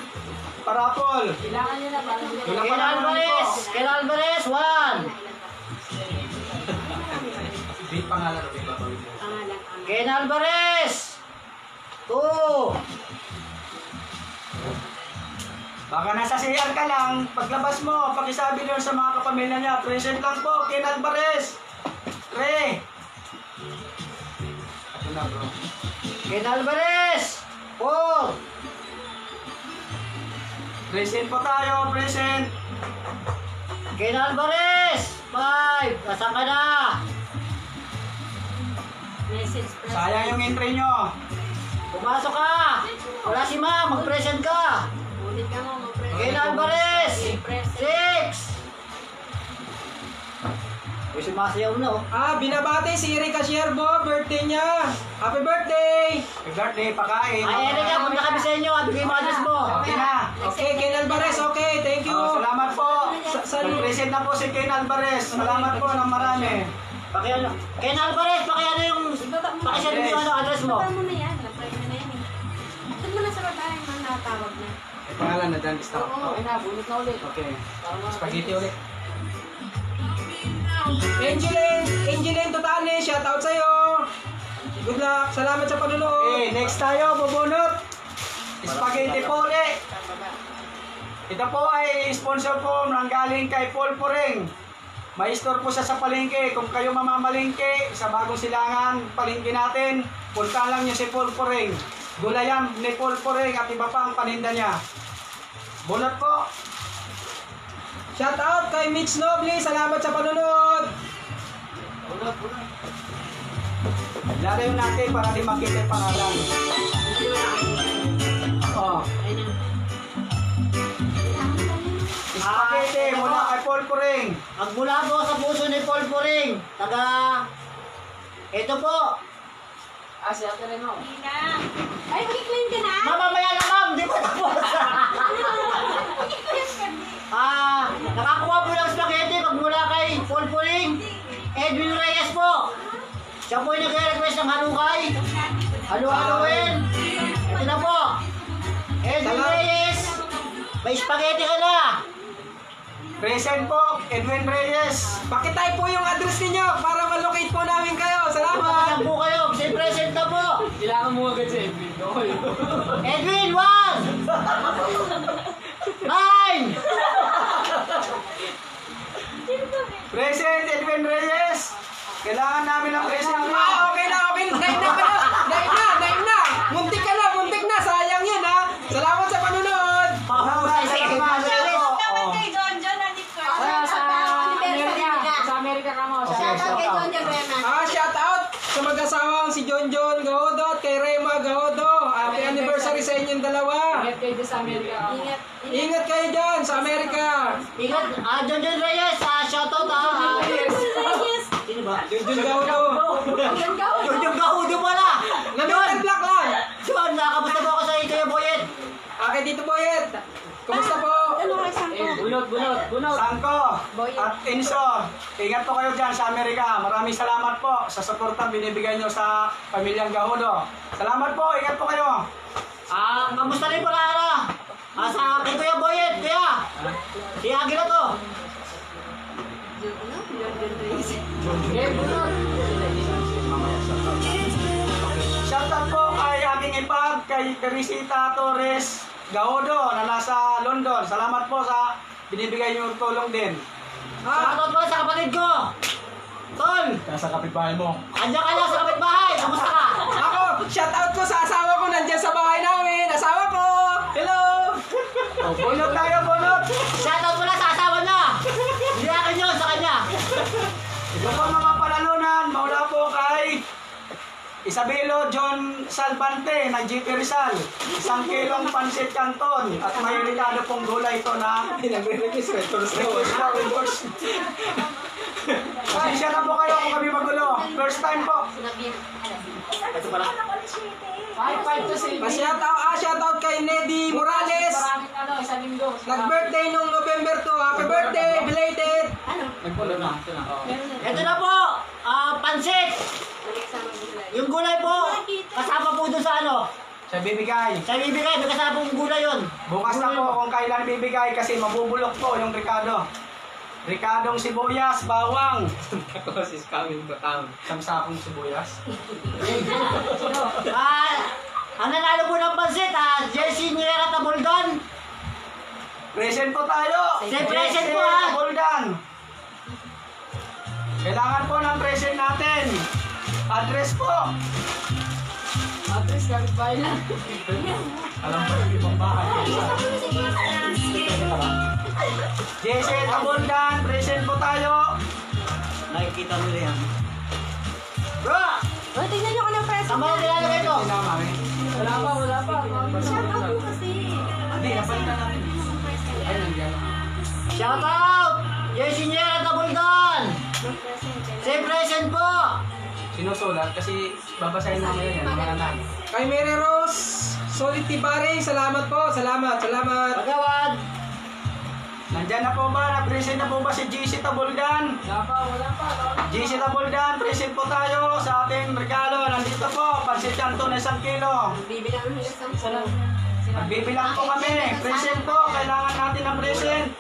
parapol. Kailangan nyo na para hindi Yung Ken napanalunan Alvarez. po. Ken Alvarez, 1. Pangalan. Pangalan. Ken Alvarez. 2. Baka nasa CR ka lang, paglabas mo, pakisabi doon sa mga kapamilya niya, present lang po, Ken Alvarez. 3. Ito na bro. Ken Alvarez. 4. Present po tayo, present. Ken Alvarez. 5. Nasaan ka na? Message present. Sayang yung entry nyo. Pumasok ka. Wala si Ma. Mag-present ka. Ulit ka mo, mag-present. Ken Alvarez. Present. 6. Uy, sumasayaw na oh. Binabati si Erika Sherbo. Birthday niya. Happy birthday. Happy birthday, pakain. Ay, Erika, punta kami sa inyo. Bigay mo address mo. Okay na. Okay, Ken Alvarez. Okay, thank you. Salamat po. Sa- Nag-present na po si Ken Alvarez. Salamat po ng marami. Pakiano. Ken Alvarez, pakiano yung... Pakishare mo yung address mo. Baba mo na yan. Napray na yan eh. Ito mo na sa baba yung mga natawag na. May pangalan na dyan, basta. Okay na, bunot na ulit. Okay. Tama. Spaghetti ulit. Angeline Tutane, shout out sa'yo. Good luck. Salamat sa panunood. Okay, next tayo, bubunot. Spaghetti Pole. Ito po ay sponsor po ng galing kay Paul Puring. May store po siya sa palengke. Kung kayo mamamalengke sa Bagong Silangan, palengke natin, punta lang niyo si Paul Puring. Gulayan ni Paul Puring at iba pa ang paninda niya. Bunot po. Shout out kay Mitch Noble. Salamat sa panunood. Lagay natin para di makita yung pangalan. Oh. Spaghetti mula kay Paul Puring. Magmula po sa puso ni Paul Puring. Ito po. Si Ate Reno. Ay, mag-clean ka na? Mamamaya na ma'am, di ba tapos? Nakakuha po ng spaghetti magmula kay Paul Puring. Edwin Reyes po. Siya po yung nag-request ng halukay. Halu-haluin. Ito na po. Edwin Reyes. May spaghetti ka na. Present po, Edwin Reyes. Pakitay po yung address ninyo para ma-locate po namin kayo. Salamat. Pagkakasang po kayo. Kasi present na po. Kailangan mo agad si Edwin. Okay. Edwin, 1! 9! Present, Edwin Reyes. Kailangan namin ng present mo. Okay na. Naim na. Muntik na. Sayang yan ha. Salamat sa panunood. Naman kay John John, nandito ka. Sa Amerika ka mo. Shoutout kay John John Rema. Shout out sa mag-asawang si John Gahodo at kay Rema Gahodo. Happy anniversary sa inyong dalawa. Ingat kayo dyan sa Amerika ka mo. Ingat kayo dyan sa Amerika. Ingat, John Reyes, shoutout Sino ba? John Gahodo. John Gahudo pala! Namitan block lang. John, nakamusta mo ako sa ito yung boyet? Okay, dito Boyet. Kumusta po? Bunot. Sangko at Inso, ingat po kayo dyan sa Amerika. Maraming salamat po sa suporta binibigay nyo sa pamilyang Gahudo. Salamat po, ingat po kayo. Kamusta rin pala sa akin Kuya Boyet, Kuya? Si Agila to. Shoutout po kay aking ipag, kay Teresita Torres Gahudo na nasa London. Salamat po sa binibigay nyo tulong din. Shoutout pala sa kapatid ko. Tol, Nasa kapitbahay mo. andyan ka lang sa kapitbahay. Kamusta ka? Ako, shout out ko sa asawa ko nandyan sa bahay namin. Asawa ko. Hello. Bunot tayo, bunot! Shoutout pala sa asawa niya. Hindi akin yun, sa kanya. Ito po mga panalunan, maula po kay Isabelo John Salvante ng GP Rizal. 1 kilong pansit canton at may ricado pong gulay ito na Nagre-request. pasensya na po kayo kung kami magulo. First time po. Ito pala. 5 to 7. Shout out kay Neddy Morales. Maraming isang linggo. Nag-birthday nung November 2. Happy birthday, belated. Ito na po. Pansit. Yung gulay po. Kasama po doon sa ano. Siya bibigay. Sa bibigay, may kasama pong gulay yun. Bukas na po kung kailan bibigay kasi mabubulok po yung Ricardo. Ricardong sibuyas, bawang. Because is coming to town. Samsakong sibuyas. Ang nanalo po ng pansit, Jesse Nira Tabuldan. Present po tayo. Say present po, Jesse Tabuldan. Kailangan po ng present natin. Address po. Address, kapit-bahay na. Alam mo yung ibang bahay. Jesse Tabuldan, present po tayo. Nakikita mo yan. Bro! Tingnan nyo ko ng present. Tama na nilalagay ito. Wala pa. Shoutout mo kasi. Hindi, napalitan natin. Ay, nandiyan. Shout out! Jesse Nira Tabuldan. Say present po. Sinusulat kasi babasahin namin yan, mga anak. Kay Mary Rose Solid Tibare, salamat po. Salamat. Pagawad. Nandyan na po ba? Nag-present na po ba si GC Tabuldan? Wala pa. GC Tabuldan, present po tayo sa ating regalo. Nandito po, pansit canton na 1 kilo. Bibilang ng isang Magbibilang po kami. Present po, kailangan natin ng present.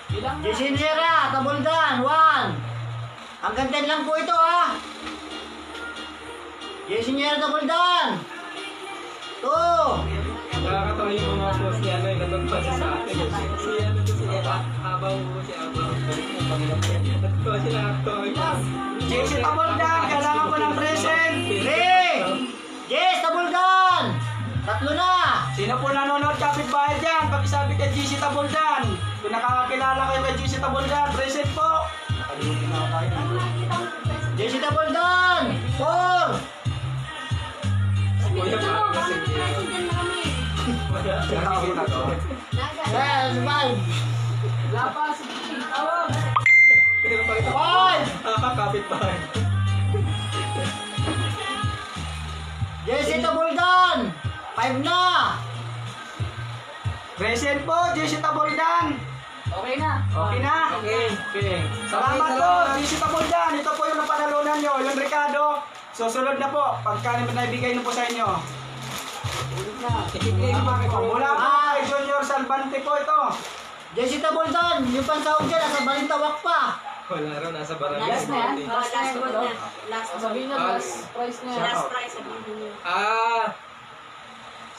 Jesse Nira Tabuldan. 1. Hanggang 10 lang po ito ha. Jessica Tabuldan. 2. Nakakatawa yung mga post niya, ano, yung katong pa siya sa akin. Si ano to si Abaw po, si Abaw. Natuwa sila, natuwa. JC Tabuldan, kailangan ko ng present. 3. Jess Tabuldan. 3 na. Sino po nanonood kapitbahay dyan? Pakisabi kay JC Tabuldan. Kung nakakakilala kayo kay JC Tabuldan, present po. Nakalimutin na tayo. Jess Tabuldan. 4. Kuya pa, kasi Yes, 5. Lapas, tawag. Pero pa ito. 5. Nakakapit pa. Jess Tabuldan. 5 na. Present po, JC Tabuldan. Okay na. Okay na? Okay. Okay. Salamat po, JC Tabuldan. Ito po yung napanalunan nyo. Yung Ricardo, susunod na po. Pagka naibigay na po sa inyo. Mula po kay Junior Salvante po ito. Jess Tabuldan. Yung pansahog dyan, nasa Balintawak pa. Wala raw, nasa barangay. Last na yan? Oh, last one na. Last one. Sabihin na, last price na yan. Last price, sabihin niyo.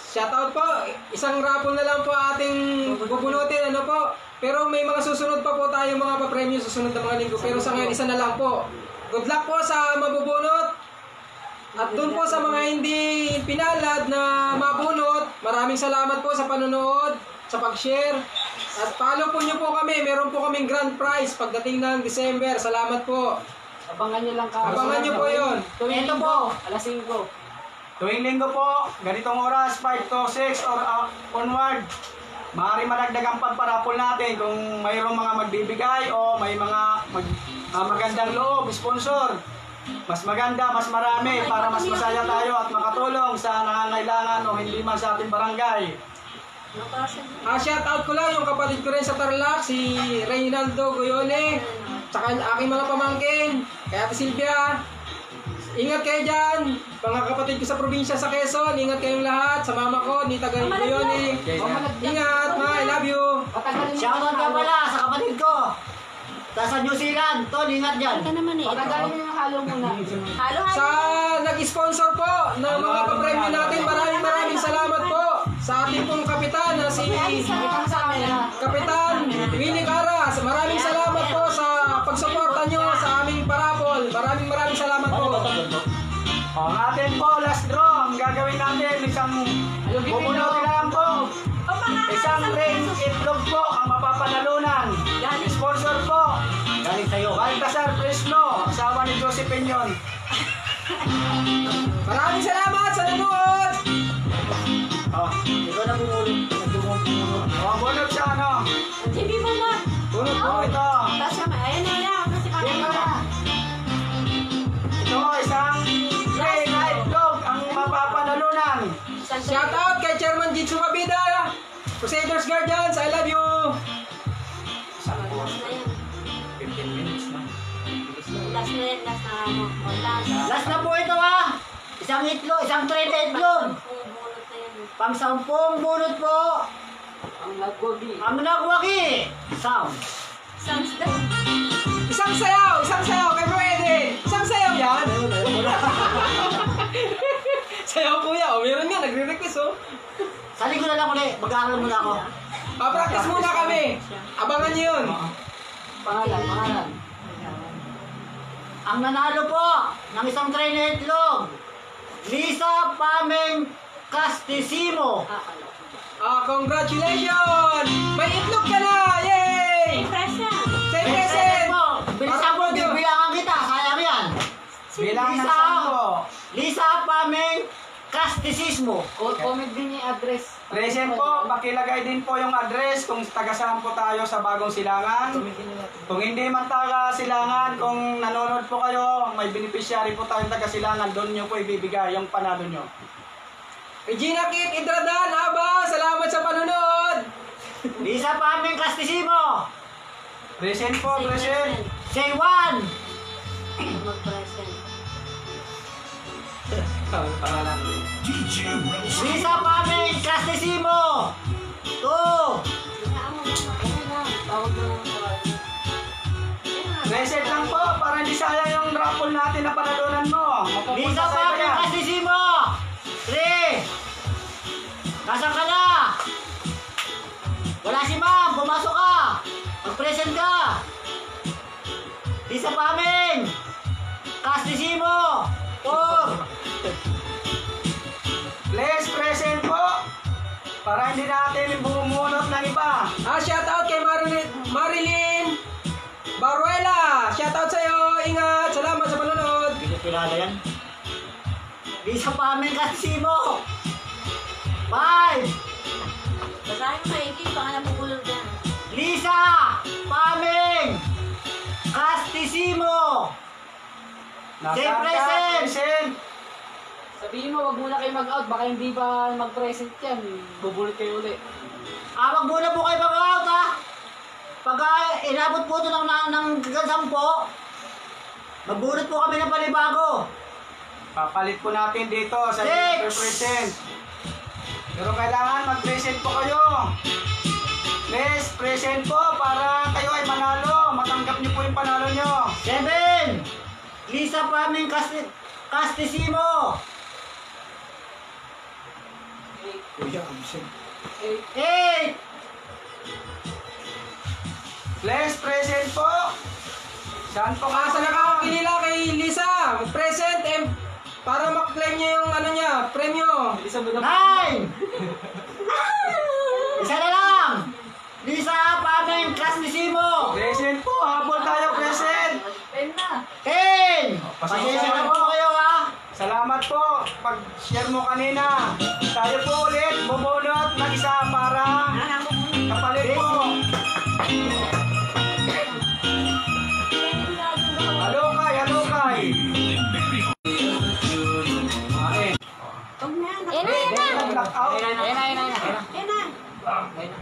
Shoutout po. Isang raffle na lang po ating bubunutin, ano po. Pero may mga susunod pa po tayong mga papremyo susunod na mga linggo. Pero sa ngayon, isa na lang po. Good luck po sa mabubunot. At doon po sa mga hindi pinalad na mabunot, maraming salamat po sa panonood, sa pag-share. At follow po nyo po kami. Meron po kaming grand prize pagdating ng December. Salamat po. Abangan nyo lang ka. Abangan nyo po yun. Tuwing Ito linggo, po. alas 5. Tuwing linggo po, ganitong oras, 5 to 6 or onward. Maaari madagdagang pagparapol natin kung mayroong mga magbibigay o may mga magandang loob, sponsor. Mas maganda, mas marami para mas masaya tayo at makatulong sa nangangailangan o hindi man sa ating barangay. Shoutout ko lang yung kapatid ko rin sa Tarlac, si Reynaldo Goyone, tsaka aking mga pamangkin, kaya Ate Silvia. Ingat kayo dyan, mga kapatid ko sa probinsya sa Quezon, ingat kayong lahat, sa mama ko, ni Tagay Goyone. Ingat, ma, I love you. Shoutout ka pala sa kapatid ko. Sa New Zealand. Tol, ingat dyan. Ito naman eh. Patagalin nyo yung halo muna. Halo, Sa nag-sponsor po ng mga papremyo natin, maraming salamat po sa ating pong kapitan na si Kapitan Willie Cara. Maraming salamat po sa pagsuporta nyo sa aming parapol. Maraming salamat po. Ang atin po, last draw, ang gagawin natin, isang bubunutin lang po. Isang ring itlog po ang mapapanalunan. Sponsor po, Galing sa'yo. Baltasar Fresno, asawa ni Josephine yun. Maraming salamat sa nanood. Ikaw na bumulong. Bunot sa ano? TV mo na. Bunot po. Ito. Tapos naman, ayun na yan. Kasi kanina. Ito, isang ring itlog ang mapapanalunan. Shoutout kay Chairman Jitsu Mabida, Crusaders Guardians, I love you. Last na yan, last na ano. Last. Last na po ito ha. Isang itlog, isang tray na itlog. Bunot na yan. Pang 10 bunot po. Ang nagwagi. Ang nagwaki. Sound. Sounds down. Isang sayaw kay Bro Eddie. Isang sayaw yan. Sayaw kuya, meron nga, nagre-request oh. Sa linggo na lang ulit. Mag-aaral muna ako. Pa-practice muna kami. Abangan niyo yun. Pangalan. Ang nanalo po ng isang tray na itlog, Lisa Pameng Castisimo. Congratulations! May itlog ka na! Yay! Fresh na. Say present! Bilisan mo, bibilangan kita. Sayang yan. Bilang ng Lisa. 10. Lisa Pameng Castisimo. Comment din yung address. Present po, pakilagay din po yung address kung taga saan po tayo sa Bagong Silangan. Kung hindi man taga Silangan, kung nanonood po kayo, may beneficiary po tayong taga Silangan, doon nyo po ibibigay yung panalo nyo. Regina Kit Idradan, Aba, salamat sa panonood! Lisa Pameng Castisimo. Present po, present. Say one. Mag-present. Pangalan ko. Lisa Pameng Castisimo. 2. Tawag mo lang sa Present lang po, para hindi sayang na panalunan mo. Mapupunta Lisa sa iba Paming yan. Castisimo! 3! Nasaan ka na? Wala si ma'am, pumasok ka! Mag-present ka! Lisa Paming Castisimo! 4! Please present po. Para hindi natin bumunot ng iba. Shoutout kay Marilyn Baruela. Shoutout sa'yo. Ingat. Salamat sa panonood. Hindi ko kilala yan. Lisa Paming Castisimo! 5! Basahin mo maigi, baka napupulog yan. Lisa Paming Castisimo! Say Nasaan ka? present! Present. Sabihin mo, wag muna kayo mag-out. Baka hindi ba mag-present yan. Bubulot kayo ulit. Wag muna po kayo mag-out ha! Pag inabot po ito ng 10, magbunot po kami ng panibago. Papalit po natin dito sa Six. present. Pero kailangan mag-present po kayo. Please, present po para kayo ay manalo. Matanggap niyo po yung panalo niyo. 7! Lisa Paming Castisimo! 8! Please, present po. Saan po ka Sa nakakakilala kay Lisa, present para mak-claim niya yung ano niya, premyo. Isa mo na 9! Isa na lang! Lisa Paming Castisimo! Present po. Habol tayo, present. 10 na. 10! Pasensya na po kayo ha! Salamat po. Pag-share mo kanina. Tayo po ulit. Bubunot ng isa para kapalit po. Halukay, halukay. Okay. Huwag na, Yan na, yan na. Blackout. Ayan na. yan na.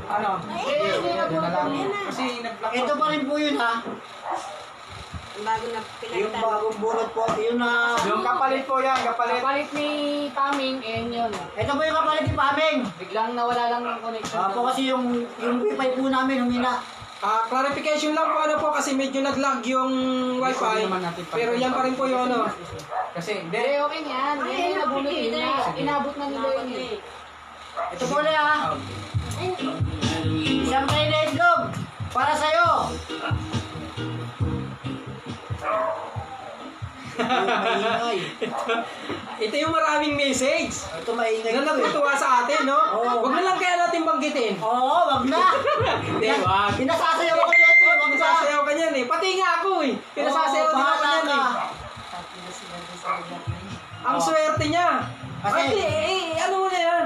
Ano? Yan na lang. Kasi nag-blackout. Ito pa rin po yun ha! Yung bago na Yung pinalitan. bagong bunot po, yun na... Yung kapalit po yan, kapalit. Kapalit ni Paming, yun. Ito po yung kapalit ni Paming! Biglang nawala lang ng connection. Po kasi yung wifi po namin humina. Clarification lang po ano po kasi medyo nag-lag yung wifi. Pero yan pa rin po yung ano. Kasi, Hindi, hindi. okay na yan. Yan yung nabunot yun na. Inabot na nila yun eh. Ito po na ha! Isang tray na itlog para sa'yo! Maingay. Ito yung maraming message Ito maingay. na natutuwa sa atin, no? Oo. Wag na lang kaya natin banggitin. Oo, wag na! Hindi, wag. Pinasasayaw ako dito, wag na! Pinasasayaw ka niyan eh. Pati nga ako eh. Pinasasayaw din ako bahala niyan ka. eh. Ang swerte niya. Kasi- Ay, ano mo na yan?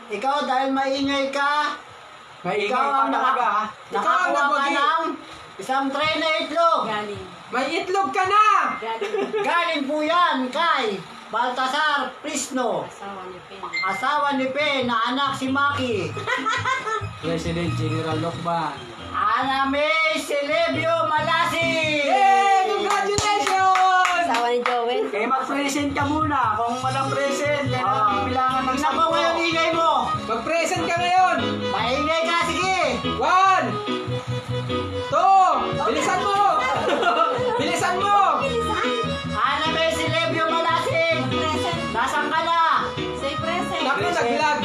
Ikaw dahil maingay ka, Maingay ikaw pa ang talaga, ha? Ikaw ang nakakuha ka nabagi. ng isang tray na itlog. Galing. May itlog ka na! Galing. Galing po yan kay Baltasar Prisno, Asawa ni Pen. asawa ni Pen na anak si Maki. President General Lokban. Ana May Celebio Malasi. Yay! Congratulations! Asawa ni Joel. Kaya mag-present ka muna. Kung walang present, kaya na bilangan ng Tingnan mo ngayon ingay mo. Mag-present ka ngayon! Maingay ka, sige. 1 2 Bilisan mo! Bilisan mo! Ana May Celebio Malasi. Present. Nasaan ka na? Say present. Naku, nag-lag!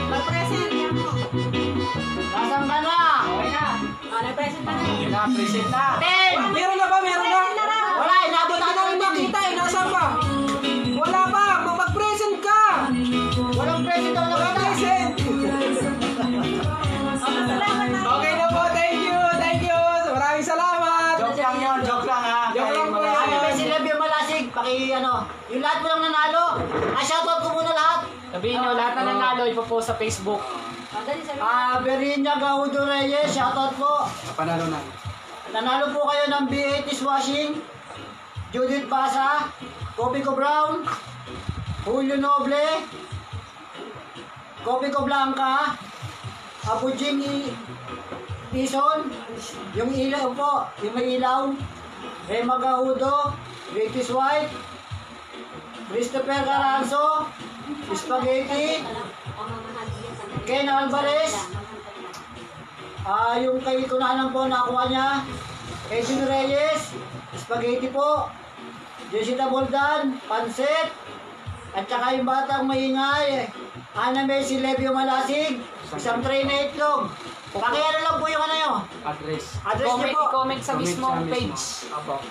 Mag-present. Yan mo. Nasaan ka na? Okay na. Nag-present ka na. Na, present na. 10. Meron na ba? Meron na? Wala, inabot Hindi ka natin namin makita eh. Nasaan ba? Wala pa! Mag-present ka! Walang present daw na Mag-present! Okay na po. Thank you! Thank you! Maraming salamat! Joke lang yun, joke lang ha. Joke lang po Kaya yun. Ana May Celebio Malasig, yung lahat mo lang nanalo. Shoutout ko muna lahat. Sabihin nyo, lahat na nanalo, ipopost sa Facebook. Madali sabi. Berinya Gaudo Reyes, shoutout po. Panalo na. Nanalo po kayo ng B8 dishwashing, Judith Basa, Kobe Ko Brown, Julio Noble, Kobe Ko Blanca, Abu Jing Tison, yung ilaw po, yung may ilaw, Rema Gaudo, British White, Christopher Caranzo, Spaghetti, Ken Alvarez, yung kay Kunanan po nakuha niya, Edwin Reyes, spaghetti po. Jessica Boldan, pansit. At saka yung batang maingay, Ana Messi Levio Malasig, isang tray na itlog. Pakiano lang po yung ano yun. Address. Address niyo po. I-comment sa mismong page. Apo.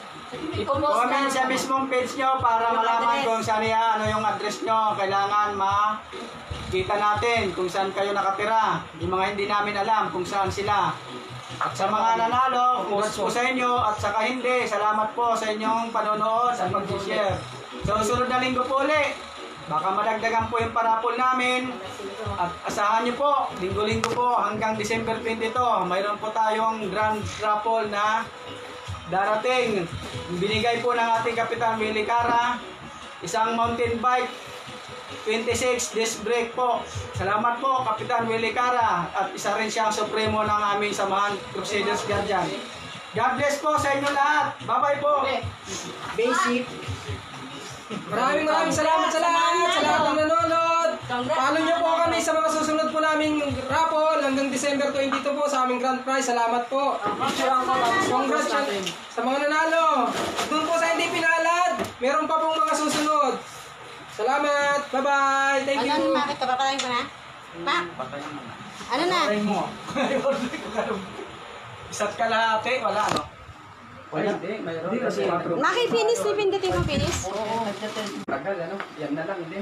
I-post Comment na. sa mismong page nyo para malaman kung saan ano yung address nyo. Kailangan makita natin kung saan kayo nakatira. Yung mga hindi namin alam kung saan sila. At sa mga nanalo, congrats po sa inyo. At saka hindi, salamat po sa inyong panonood at pag-share. So, sunod na linggo po ulit. Baka madagdagan po yung parapol namin. At asahan nyo po, linggo-linggo po hanggang December 22. Mayroon po tayong grand raffle na darating. Binigay po ng ating Kapitan Willie Cara, isang mountain bike, 26 disc brake po. Salamat po Kapitan Willie Cara. At isa rin siyang supremo ng aming samahan Crusaders Guardian. God bless po sa inyo lahat. Bye-bye po. Basic. Maraming salamat sa lahat ng nanonood. Follow nyo po kami sa mga susunod po naming raffle hanggang December 22 po sa aming grand prize. Salamat po. Congrats sa mga nanalo. Doon po sa hindi pinalad, meron pa pong mga susunod. Salamat. Bye-bye. Thank you. Ano, bakit? Papapatayin ko na? Pak? Ano na? Patay mo. Isa't kalahati, wala ano? Wala. Hindi, mayroon. Maki, finish ni pindutin mo finish? Tagal ano? Yan na lang, hindi.